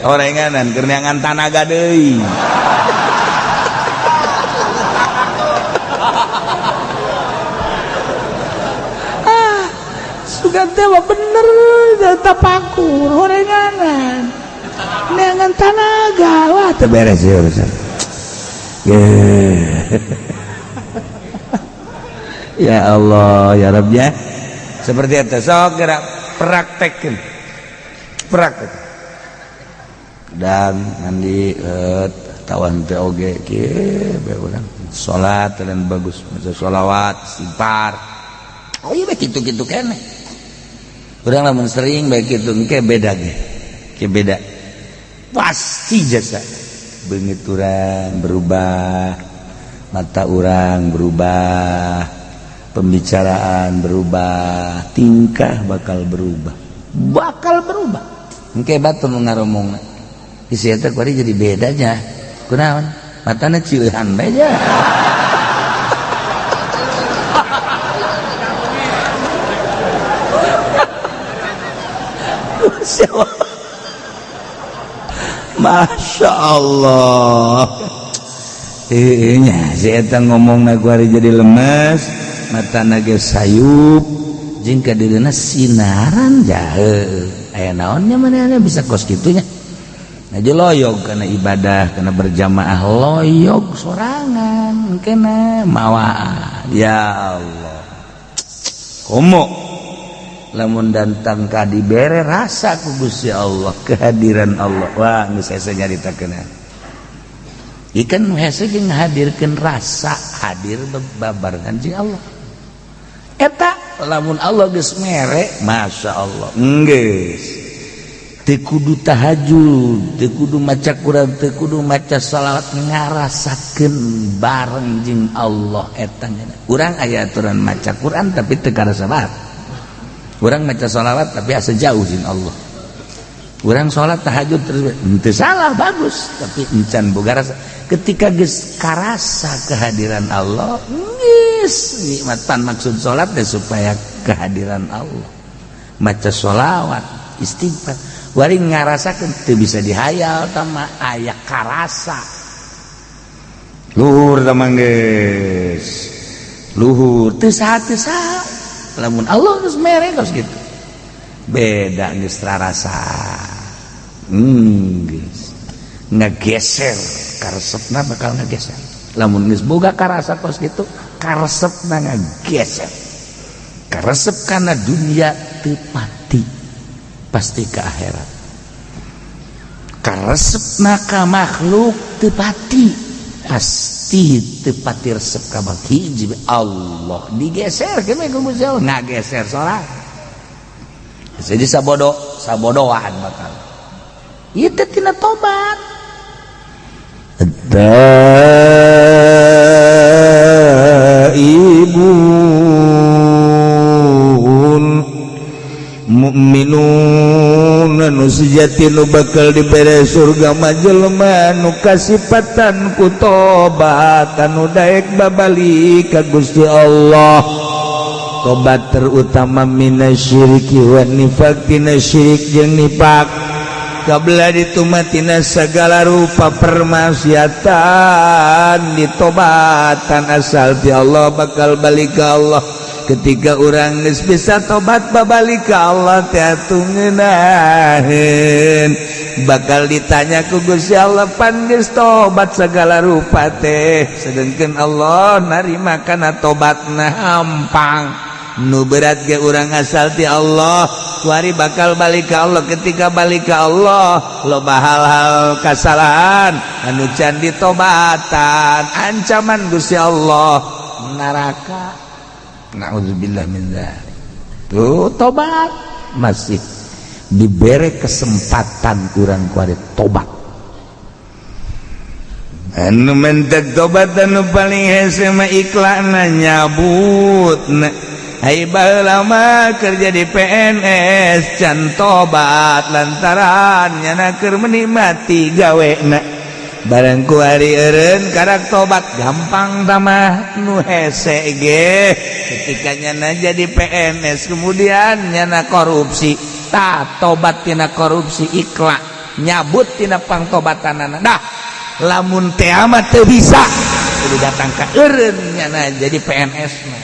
orenganan kerneangan tanaga deui sugan teh mah bener tapakur orenganan neangan tanaga wah teu beres ya urusan ya Allah ya Rabb ya seperti itu sok gerak praktek dan nanti tawan teh oge kieu urang salat dan bagus maca sholawat istighfar oh iya kitu-kitu keneh urang lamun sering bae kitu engke beda ge beda pasti jasa beungit urang berubah mata urang berubah pembicaraan berubah tingkah bakal berubah engke batur ngaromongna isi eta kuari jadi bedanya kunaon matana cieuhan bae ja Masya Allah nya si eta ngomongna kuari jadi lemes matana ge sayup jeung ka direuna sinaran jahe aya naonnya manehna bisa kos kitunya aja loyog kana ibadah kana berjamaah loyog sorangan kena mawaan ya Allah komo lamun dantang ka dibere rasa ku Gusti Allah kehadiran Allah wah geus hese nyaritakeun ikan hese ge ngahadirkeun rasa hadir babarengan jeung Allah eta lamun Allah geus mere masya Allah geus teu kudu tahajud teu kudu maca Quran teu kudu maca shalawat ngarasakeun bareng jeung Allah eta urang aya aturan maca Quran tapi teu karasa bae urang maca shalawat tapi asa jauh jeung Allah urang salat tahajud terus teu salah bagus tapi encan boga rasa ketika geus karasa kehadiran Allah geus nikmatan maksud salat teh supaya kehadiran Allah maca sholawat istighfar wari ngarasakeun teu bisa dihayal tama aya karasa luhur tamang geus luhur teu saha lamun Allah geus mere geus kitu beda geus rarasa geus ngageser karesepna bakal ngageser lamun geus boga karasa kos kitu karesepna ngageser karesep kana dunia teu pati pasti ke akhirat karesepna ka makhluk teu pati pasti teu pati resep ka hiji Allah digeser ke ku Gusti Allah ngageser salat jadi sabodohan bakal ieu teh tina tobat taibun mukminun nu sejati nu bakal dibere surga mah jelema nu kasipatan ku tobat anu daek babalik ka Gusti Allah tobat terutama minasyiriki wa nifaq tina syirik jeung nifaq kabla ditumatina segala rupa permaksiatan ditobatan asal ti Allah bakal balik ke Allah ketika orang geus bisa tobat babalik ke Allah teh atuh ngeunaheun bakal ditanya ku Gusti Allah pan geus tobat segala rupa teh sedengkeun Allah narima kana tobatna hampang nu berat ge urang asal ti Allah kuari bakal balik ke Allah ketika balik ke Allah loba hal-hal kasalahan anu can ditobatan ancaman Gusti Allah neraka naudzubillah min dzalik tuh tobat masih dibere kesempatan kurang kuari tobat anu mentek tobat anu paling hese mah iklanna nyabutna hai baheula mah kerja di PNS can tobat lantaran nyana keur menikmati gawena barangku hari eren karak tobat gampang tamah nu hese ge ketika nyana jadi PNS kemudian nyana korupsi tobat tina korupsi ikhlas nyabut tina pangtobatanana dah lamun teh amat teu bisa kudu datang ka eureun nyana jadi PNS mah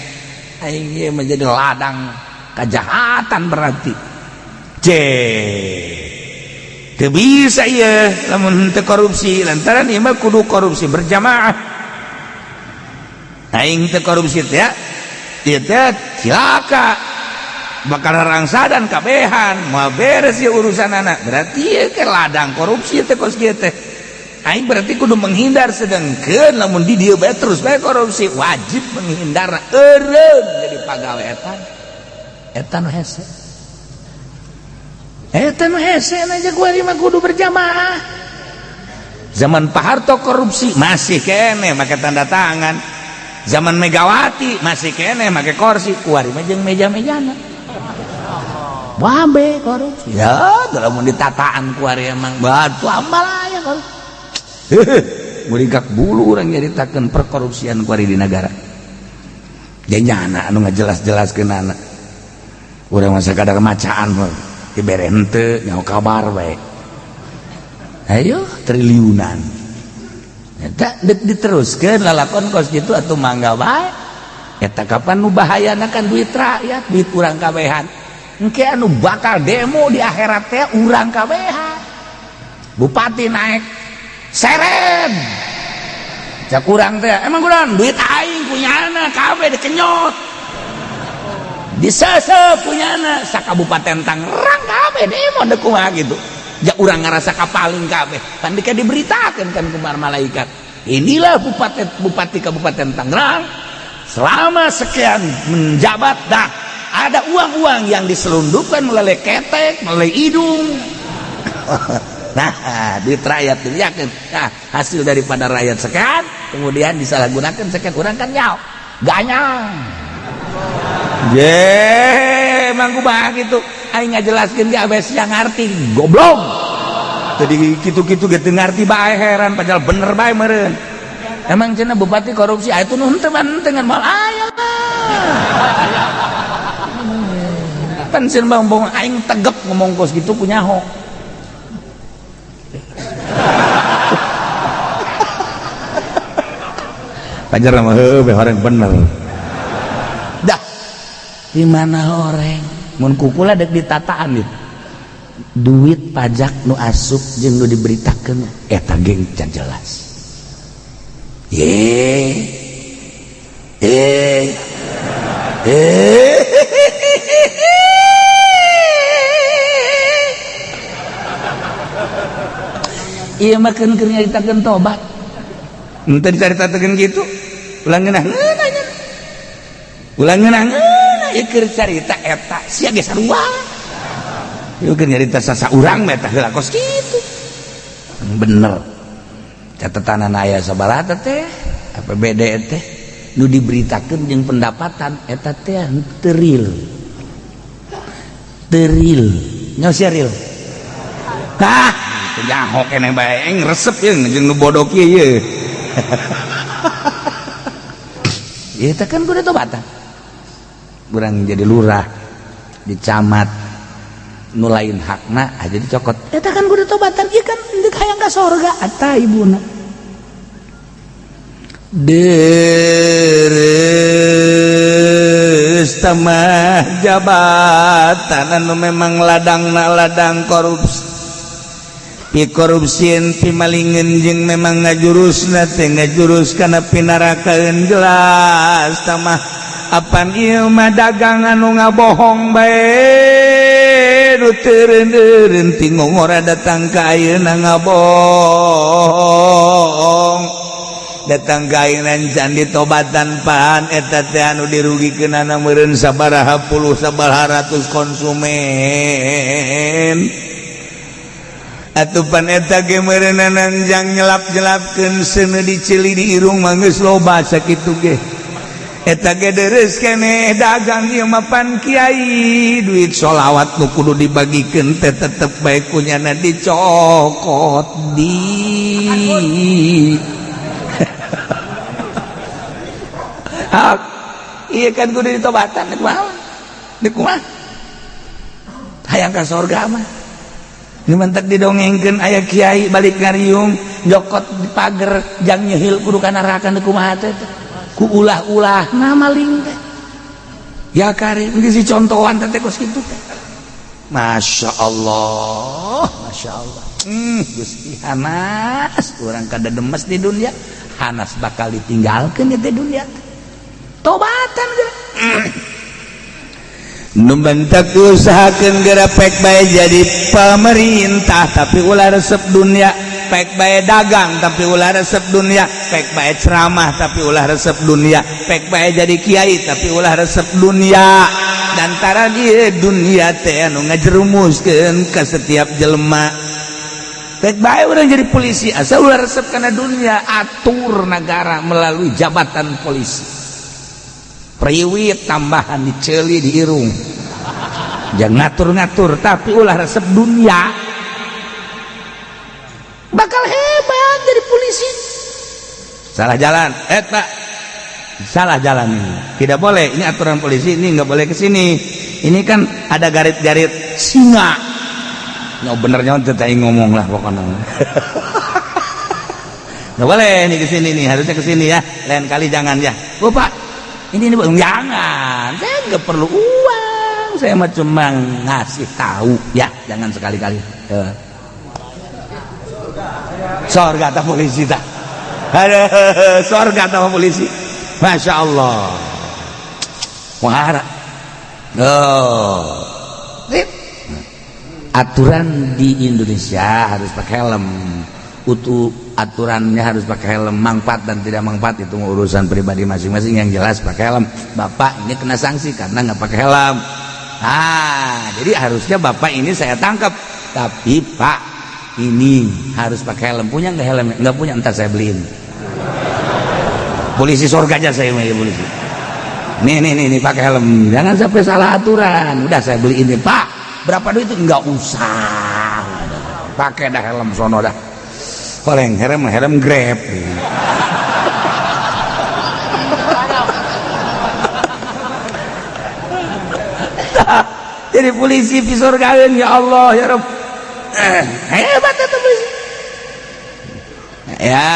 aing ieu menjadi ladang kejahatan berarti teu bisa ieu lamun teu korupsi lantaran ieu mah kudu korupsi berjamaah aing teu korupsi teh ieu teh cilaka bakal rangsa dan kabehan mau beres ya urusan anak berarti ya ke ladang korupsi teh kos kieu teh aing berarti kudu menghindar sedengkeun lamun di dieu bae terus bae korupsi wajib menghindar eureun jadi pagawe eta nu hese aja gua mah kudu berjamaah zaman Pak Harto korupsi masih kene make tanda tangan zaman Megawati masih kene make kursi kuari mah jeung meja-mejana babe korupsi ya dalam ditataan kuari emang batu ambal aya korupsi murigak bulu urang nyaritakeun perkorupsian kuari di negara janyana anu ngajelas-jelaskeun anak urang masa kadar macaan mah dibere henteu nyaho kabar bae ayo triliunan eta deuk diteruskeun lalakon kos kitu atuh mangga bae eta kapan nu bahayana kan duit rakyat duit urang kabehan engke anu bakal demo di akhirat teh urang kabehan bupati naik seren cak urang teh emang urang duit aing punyana kabeh dikenyot disesep punyana sakabupaten Tangerang kabeh demo deuk kumaha gitu ja urang ngarasa kapaling kabeh kan dika diberitakeun kan ku malaikat inilah bupati Kabupaten Tangerang selama sekian menjabat dah ada uang-uang yang diselundupkan melalui ketek melalui hidung nah duit rakyat dilihatkan nah hasil daripada rakyat sekian kemudian disalahgunakan sekian urang kan nyaho ganyang emang kumaha gitu aing ngajelaskeun ge abes yang ngarti goblok tadi kitu-kitu ge teu ngarti bae heran padahal bener bae meureun emang cenah bupati korupsi aya teh nu henteu mantengan mal aya pan sieun bang aing tegep ngomong kos gitu punya ho pajar mah heuh horeng bener dah di mana horeng mun kukula dek ditataan ieu duit pajak nu asup jeung nu diberitakeun eta geng can jelas ieu mah keur nyaritakeun tobat henteu dicaritakeun kitu ulang ngeunah ieu keur carita eta sia ge sarua ieu keur nyarita sasa urang mah eta heula kos kitu bener catetan aya sabaraha teh APBD teh nu diberitakeun jeung pendapatan eta teh teu real nya sia real tah teu nyaho keneh bae resep jeung nu bodoh kieu ieu ieu teh kan kudu tobatan urang jadi lurah di camat nu lain hakna aja dicokot eta kan kudu tobatan ieu kan deuk hayang ka sorga eta ibuna deres tamah jabatan anu memang ladang korupsi korupsieun pi malingeun jeung memang ngajurusna teh ngajurus kana pinarakaeun jelas tamah apan ieu mah dagang anu ngabohong bae nu teureun ti ngongora datang ka ayeuna ngabohong datang ka ayeuna can ditobatan pan eta teh anu dirugikeunana meureun sabaraha puluh sabaraha ratus konsumen atupan eta ge meureunna nanjang nyelap-nyelapkeun seuneu dicili di irung mah geus loba sakitu ge eta ge deres keneh dagang ieu mapan kiai duit sholawat nu kudu dibagikeun teh tetep bae kunyana dicokot di iya kan kudu ditobatan di kumaha hayang ka sorga mah ini mentek didongengkeun aya kiai balik ngariung jokot di pager jang nyehil kudu ka neraka di kumaha teh ku ulah-ulah nah maling teh ya kari geus contohan teh kos kitu teh Masya Allah Gusti Hanas urang kada demes di dunia Hanas bakal ditinggalkeun di dunia tobatan ge nu bentek usahakeun geura pek bae jadi pemerintah tapi ulah resep dunia pek bae dagang tapi ulah resep dunia pek bae ceramah tapi ulah resep dunia pek bae jadi kiai tapi ulah resep dunia dan tara di dunia teh anu ngajerumuskeun ka setiap jelema pek bae urang jadi polisi asal ulah resep kana dunia atur negara melalui jabatan polisi priwit tambahan diceuli di irung jangan ngatur-ngatur tapi ulah resep dunia bakal hebat jadi polisi salah jalan eta salah jalan ini tidak boleh ini aturan polisi ini nggak boleh kesini ini kan ada garit-garit singa nggak benernya teh ngomong lah pokoknya nggak boleh nih kesini nih harusnya kesini ya lain kali jangan ya Pak ini jangan saya nggak perlu uang saya mah cuma ngasih tahu ya jangan sekali-kali sorga atau polisi tak ada sorga atau polisi Masya Allah wahara aturan di Indonesia harus pakai helm aturannya harus pakai helm manfaat dan tidak manfaat itu urusan pribadi masing-masing yang jelas pakai helm bapak ini kena sanksi karena nggak pakai helm jadi harusnya bapak ini saya tangkap tapi pak ini harus pakai helm punya nggak helm nggak punya entar saya beliin polisi surga aja saya mau polisi nih pakai helm jangan sampai salah aturan udah saya beliin nih pak berapa duit itu nggak usah pakai dah helm sono dah paling helm Grab jadi polisi di surga ya Allah ya Rabb hebat itu polisi ya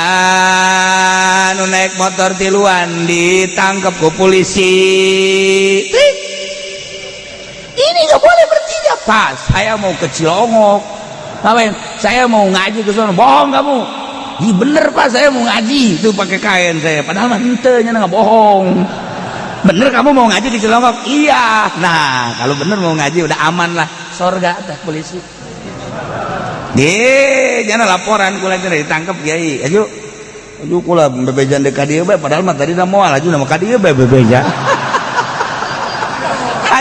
nu naik motor tiluan ditangkap ke polisi ini nggak boleh bertiga pas saya mau ke Cilongok ngapain saya mau ngaji ke sana bohong kamu iya bener pak saya mau ngaji itu pakai kain saya padahal mah ente nya nggak bohong bener kamu mau ngaji di Cilongok iya nah kalau bener mau ngaji udah aman lah sorga teh polisi jangan laporan kula cenah ditangkap kiai aju kula bebejan deuk ka dieu bae padahal mah tadi moal aju nama ka dieu bae bebeja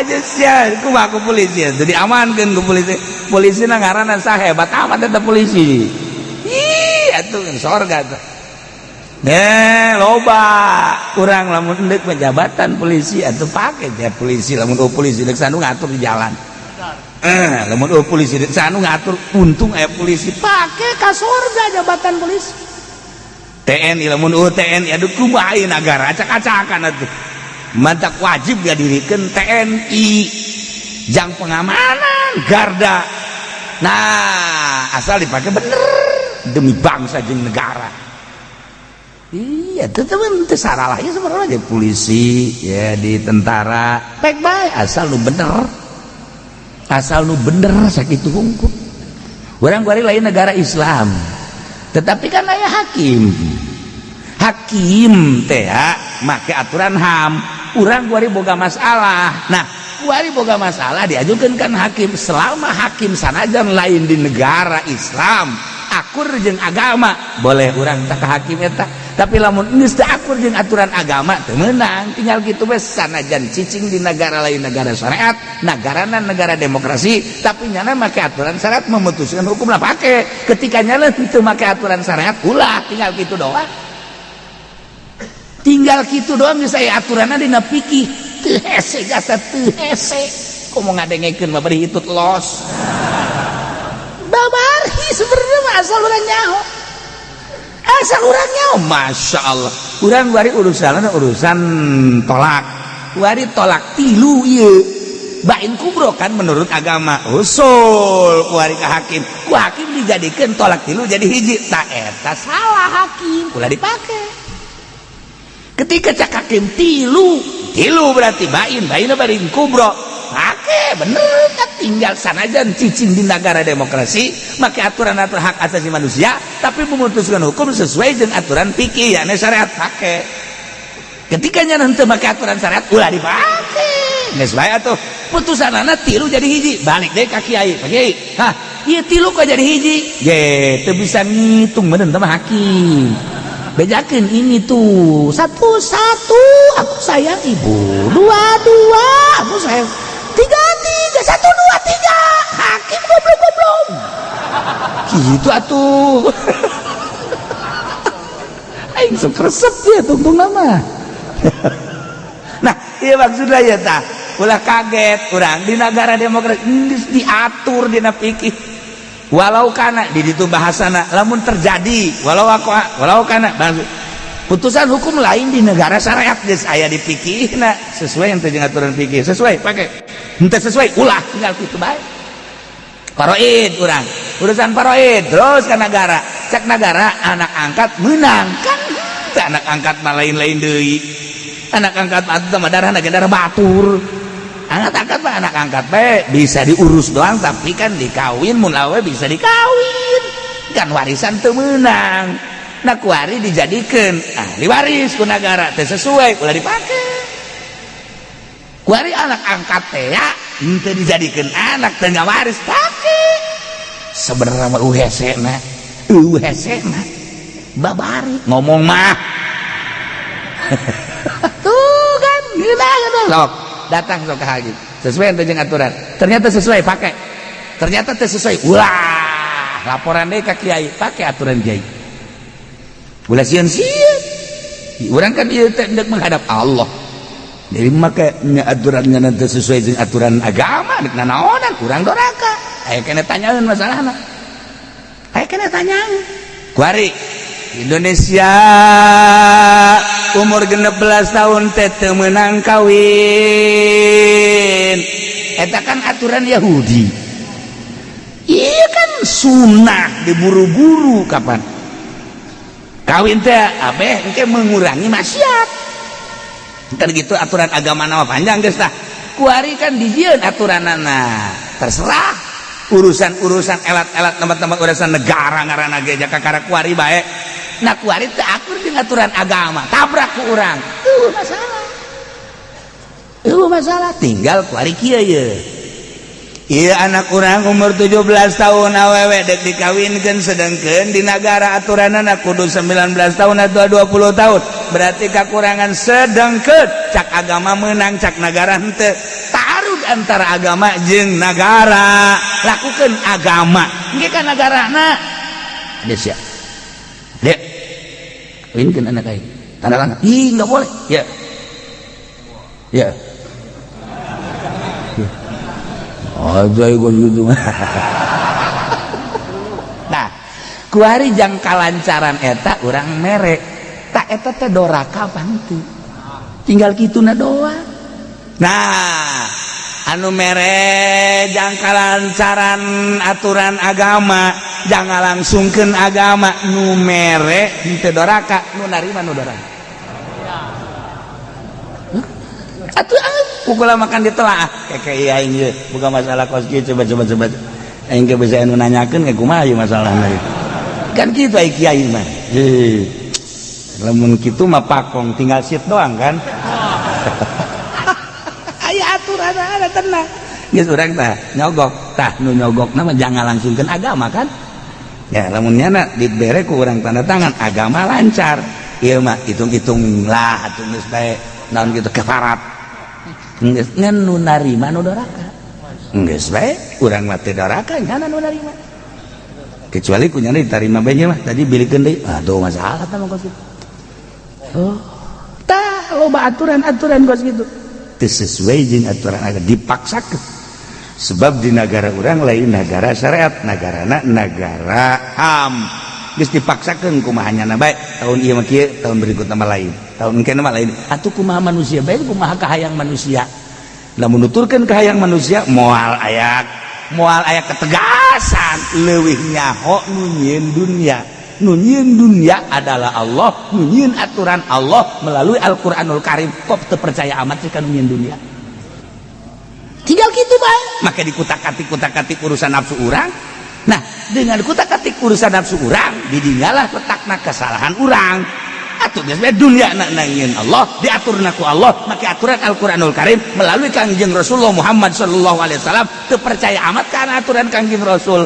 aja sia kumaha ku polisi jadi amankeun ku polisi na ngaranna sahebat amat eta polisi ih atuh sorga teh loba urang lamun endek jabatan polisi atuh pake ya polisi lamun polisi deuk sanu ngatur di jalan lamun polisi deuk sanu ngatur untung aya polisi pake ka sorga jabatan polisi TNI lamun TNI aduh kumaha ieu nagara acak-acakan atuh mantak wajib dihadirikeun TNI jang pengamanan garda nah asal dipakai bener demi bangsa jeung negara iya tetep teu salah ya sebenarnya di polisi ya di tentara pek bae asal lu bener sakitu hungkul urang kuari lain negara Islam tetapi kan aya hakim teh make aturan HAM urang kuari boga masalah nah kuari boga masalah diajukeun kan hakim selama hakim sanajan lain di negara Islam akur jeung agama boleh urang tak hakim eta tapi lamun geus teu akur jeung aturan agama teu meunang tinggal kitu we sanajan cicing di negara lain negara syariat negarana negara demokrasi tapi nyana make aturan syariat memutuskan hukum lah pake ketika nyana teu make aturan syariat ulah tinggal kitu doang tinggal gitu doang saya aturanna dina fikih teu hese gasa teu hese komo ngadengekeun mah bari hitut los babari sebenarnya mah asal urang nyaho Masya Allah urang wari urusan tolak wari tolak tilu ieu bain kubro kan menurut agama usul wari ka hakim ku hakim dijadikeun tolak tilu jadi hiji tak eta salah hakim ulah dipake ketika cak hakim tilu berarti bain barin kubro pake bener kan tinggal sanajan cicing di negara demokrasi make aturan hak asasi manusia tapi memutuskan hukum sesuai dengan aturan fikih ya syariat pake ketika nya henteu make aturan syariat ulah dipake geus bae atuh putusanana tilu jadi hiji balik deui ka kiai pak kiai hah ieu tilu kok jadi hiji ge teu bisa ngitung bener teh hakim bedakeun ini tuh satu aku sayang ibu dua aku sayang tiga satu dua tiga hakim goblok gitu atuh aing sok resep ya tungtung nama nah iya maksudnya ya tah ulah kaget urang di negara demokrasi diatur dina fikih walau kana di ditu bahasana lamun terjadi walau kana putusan hukum lain di negara syariat geus aya di fikihna sesuai yang jeung aturan fikih sesuai pake henteu sesuai ulah tinggal kitu bae paroid urang urusan paroid terus ka negara cak negara anak angkat menang kan anak angkat mah lain-lain deui anak angkat mah darahna ge darah batur anak angkat mah anak angkat bisa diurus doang tapi kan dikawin mun awe bisa dikawin kan warisan teu meunang nah kuari dijadikeun ahli waris ku negara teu sesuai ulah dipake kuari anak angkat teh ya teu dijadikeun anak teu ngawaris pake sebenarnya mah uhesena babari ngomong mah tuh kan gila sok datang sok haji sesuai dengan aturan ternyata sesuai pakai ternyata teu sesuai ulah laporan deui ka kiai pakai aturan kiai ulah sieun urang kan ieu teh hendak menghadap Allah jadi make aturannya nanti sesuai dengan aturan agama dek nanaonan urang doraka aya kena tanyaeun masalahna aya kena tanyaeun kuari Indonesia umur 16 tahun teu meunang kawin eta kan aturan Yahudi iya kan sunnah diburu-buru kapan kawin teh abeh engke mengurangi maksiat kan gitu aturan agama nama panjang geus tah kuari kan dijieun aturanana terserah urusan elat-elat tempat-tempat urusan negara ngaranna ge jaka kara kuari bae nah kuari teu akur dengan aturan agama tabrak ku urang masalah tinggal kuari kieu ye ieu anak urang umur 17 tahun awewe dek dikawinkeun sedengkeun di negara aturanana kudu 19 tahun atau 20 tahun berarti kakurangan sedengkeun cak agama menang cak negara henteu taarud antara agama jeung negara lakukeun agama engke ka negarana geus ya dek kawinkeun anak aing tanda tangan ih enggak boleh ya aja gue gitu nah kuari jang kalancaran eta urang mere tak eta teh doraka apa henteu tinggal kituna doang nah anu mere jang kalancaran aturan agama jangan langsungkeun agama nu mere henteu doraka nu narima nu doraka atuh pukul makan ditelaah kayak aing ieu bukan masalah kos kieu coba aing ge bisa anu nanyakeun ke kumaha ieu masalahna kan kitu ai kiai mah lamun kitu mah pakong tinggal sit doang kan aya aturan ada tenang geus urang tah nyogok tah nu nyogok mah jangan langsungkeun agama kan ya lamun nyana dibere ku urang tanda tangan agama lancar ieu mah hitung-hitung lah atuh geus bae naon kitu kafarat geus ngan nu narima nu doraka geus bae urang mah teu doraka nyana nu narima kecuali kunyana ditarima bae mah tadi bilikeun deui aduh masalah tah mah kitu oh loba aturan-aturan kos gitu teu sesuai jeung aturan agama dipaksakeun sebab di negara urang lain negara syariat nagarana negara HAM geus dipaksakeun kumaha nyana bae tahun ieu mah kieu tahun berikutna mah lain tahun engke mah lain atuh kumaha manusia bae kumaha kahayang manusia lamun nuturkeun kahayang manusia moal aya ketegasan leuwih nyaho nu nyieun dunia adalah Allah nu nyieun aturan Allah melalui Al-Qur'anul Karim kok teu percaya amat sih ka nu nyieun dunia tinggal kitu bae maka dikutak-katik urusan nafsu urang nah dengan kutak-katik urusan nafsu urang didinyalah letakna kesalahan urang atuh geus bae dunya nangieun Allah diaturna ku Allah make aturan Al-Qur'anul Karim melalui Kangjeng Rasulullah Muhammad sallallahu alaihi wasallam teu percaya amat kana aturan Kangjeng Rasul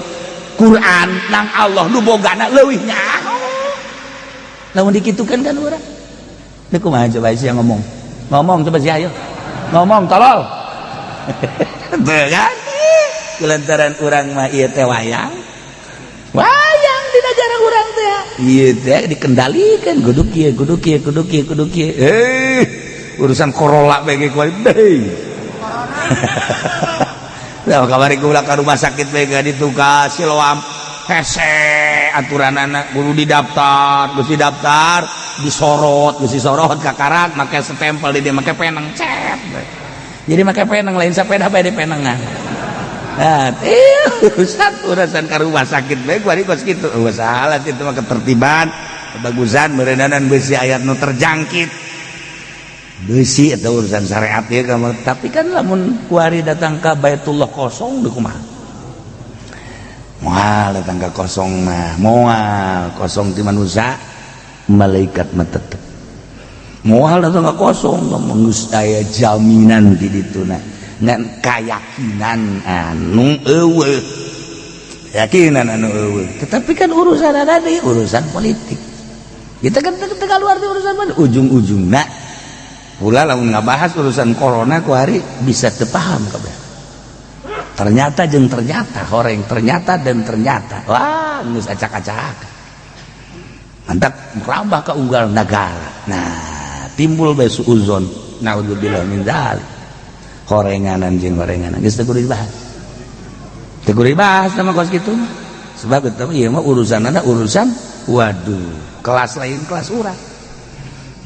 Quran nang Allah nu bogana leuwih nyaho lamun dikitukeun kan urang teu kumaha coba sia ngomong coba sia ayo ngomong tolol teu kan kulantaran urang mah ieu teh wayang di negara urang teh ieu teh dikendalikan kudu kieu urusan Corolla bege kuali deui nah kamari kula ka rumah sakit bege ditugas Siloam hese aturanana kudu didaftar disorot ka karat make stempel di dieu make peneng cet jadi make peneng lain sepeda bae di penengan nah urusan ke rumah sakit baik gua kos gitu salah itu mah ketertiban kebagusan merendanan besi ayat nu terjangkit besi atau urusan syariat ya kamu tapi kan lamun kuari datang ke Baitullah kosong di kumaha moal datang ke kosong mah moal kosong ti manusia malaikat mah tetep moal datang ke kosong lamun geus aya jaminan di dituna ngan keyakinan anu eueuh keyakinan anu eueuh tetapi kan urusan ada di urusan politik kita kan teu luar di urusan mana ujung-ujungna pula lamun ngabahas urusan corona ku hari bisa teu paham kabeh ternyata horeng ternyata wah geus acak-acak mantap merambah ke unggal negara nah timbul bae suuzon naudzubillah min dzalik horenganan geus teu kudu dibahas sama kos kitu sebab eta ieu mah urusanana urusan waduh kelas lain kelas urang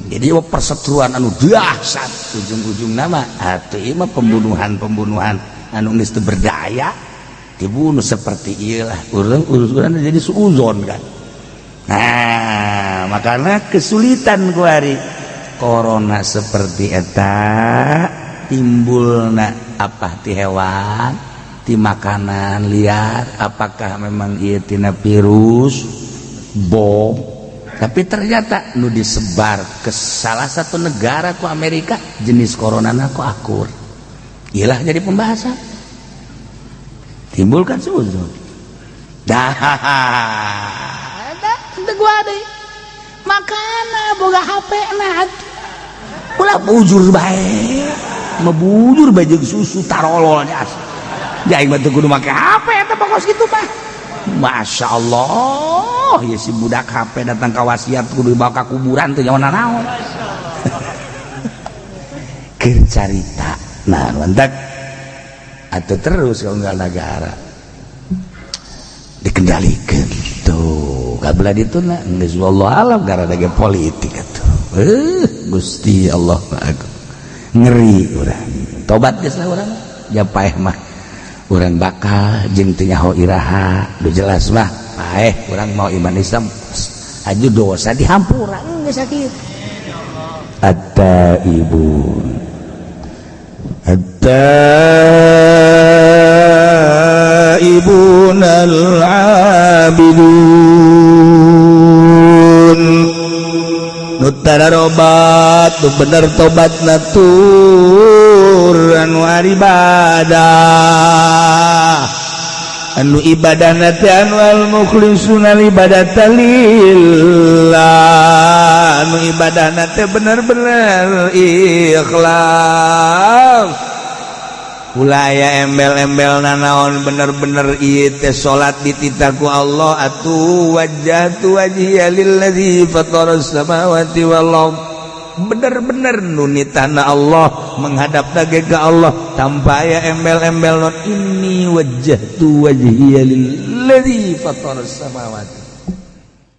jadi perseteruan anu dahsyat ujung-ujungna mah atuh ieu mah pembunuhan anu geus teu berdaya dibunuh seperti ieu lah urusan jadi suuzon kan nah makanya kesulitan kuari corona seperti eta timbulna apa ti hewan ti makanan liar apakah memang ieu tina virus bom tapi ternyata nu disebar ke salah satu negara ku Amerika jenis coronana ku akur iyalah jadi pembahasan timbul kan suuzon dah teu gua deui makana boga HP na ulah bujur bae mebujur bae jeung susu tarololnya jadi mah teu kudu make HP eta pokos kitu mah Masya Allah ya si budak HP datang ka wasiat kudu dibawa ka kuburan teu nyawana naon keur carita nah lantak atuh terus kalau unggal negara dikendalikeun tuh kabelah dituna geus wallahu alam gara ge politik atuh Gusti Allah ngeri urang tobat geus lah urang japaeh mah urang bakal jeung teu nyaho iraha do jelas mah paeh urang mau iman Islam aju dosa dihampura geus sakitu at-taibun al-abidun nutara robat tu bener tobat natur anu ibadah nate anu al mukhlisuna ibadata lillah anu ibadah nate bener-bener ikhlas ulaya embel-embel nanaon bener-bener ieu teh salat dititaku Allah atuh wajjahtu wajhiya lillazi fataras samawati wal ardh bener-bener nuni tanah Allah menghadap dage ke Allah tanpa aya embel-embel non ini wajjahtu wajhiya lilladzi fataras samawati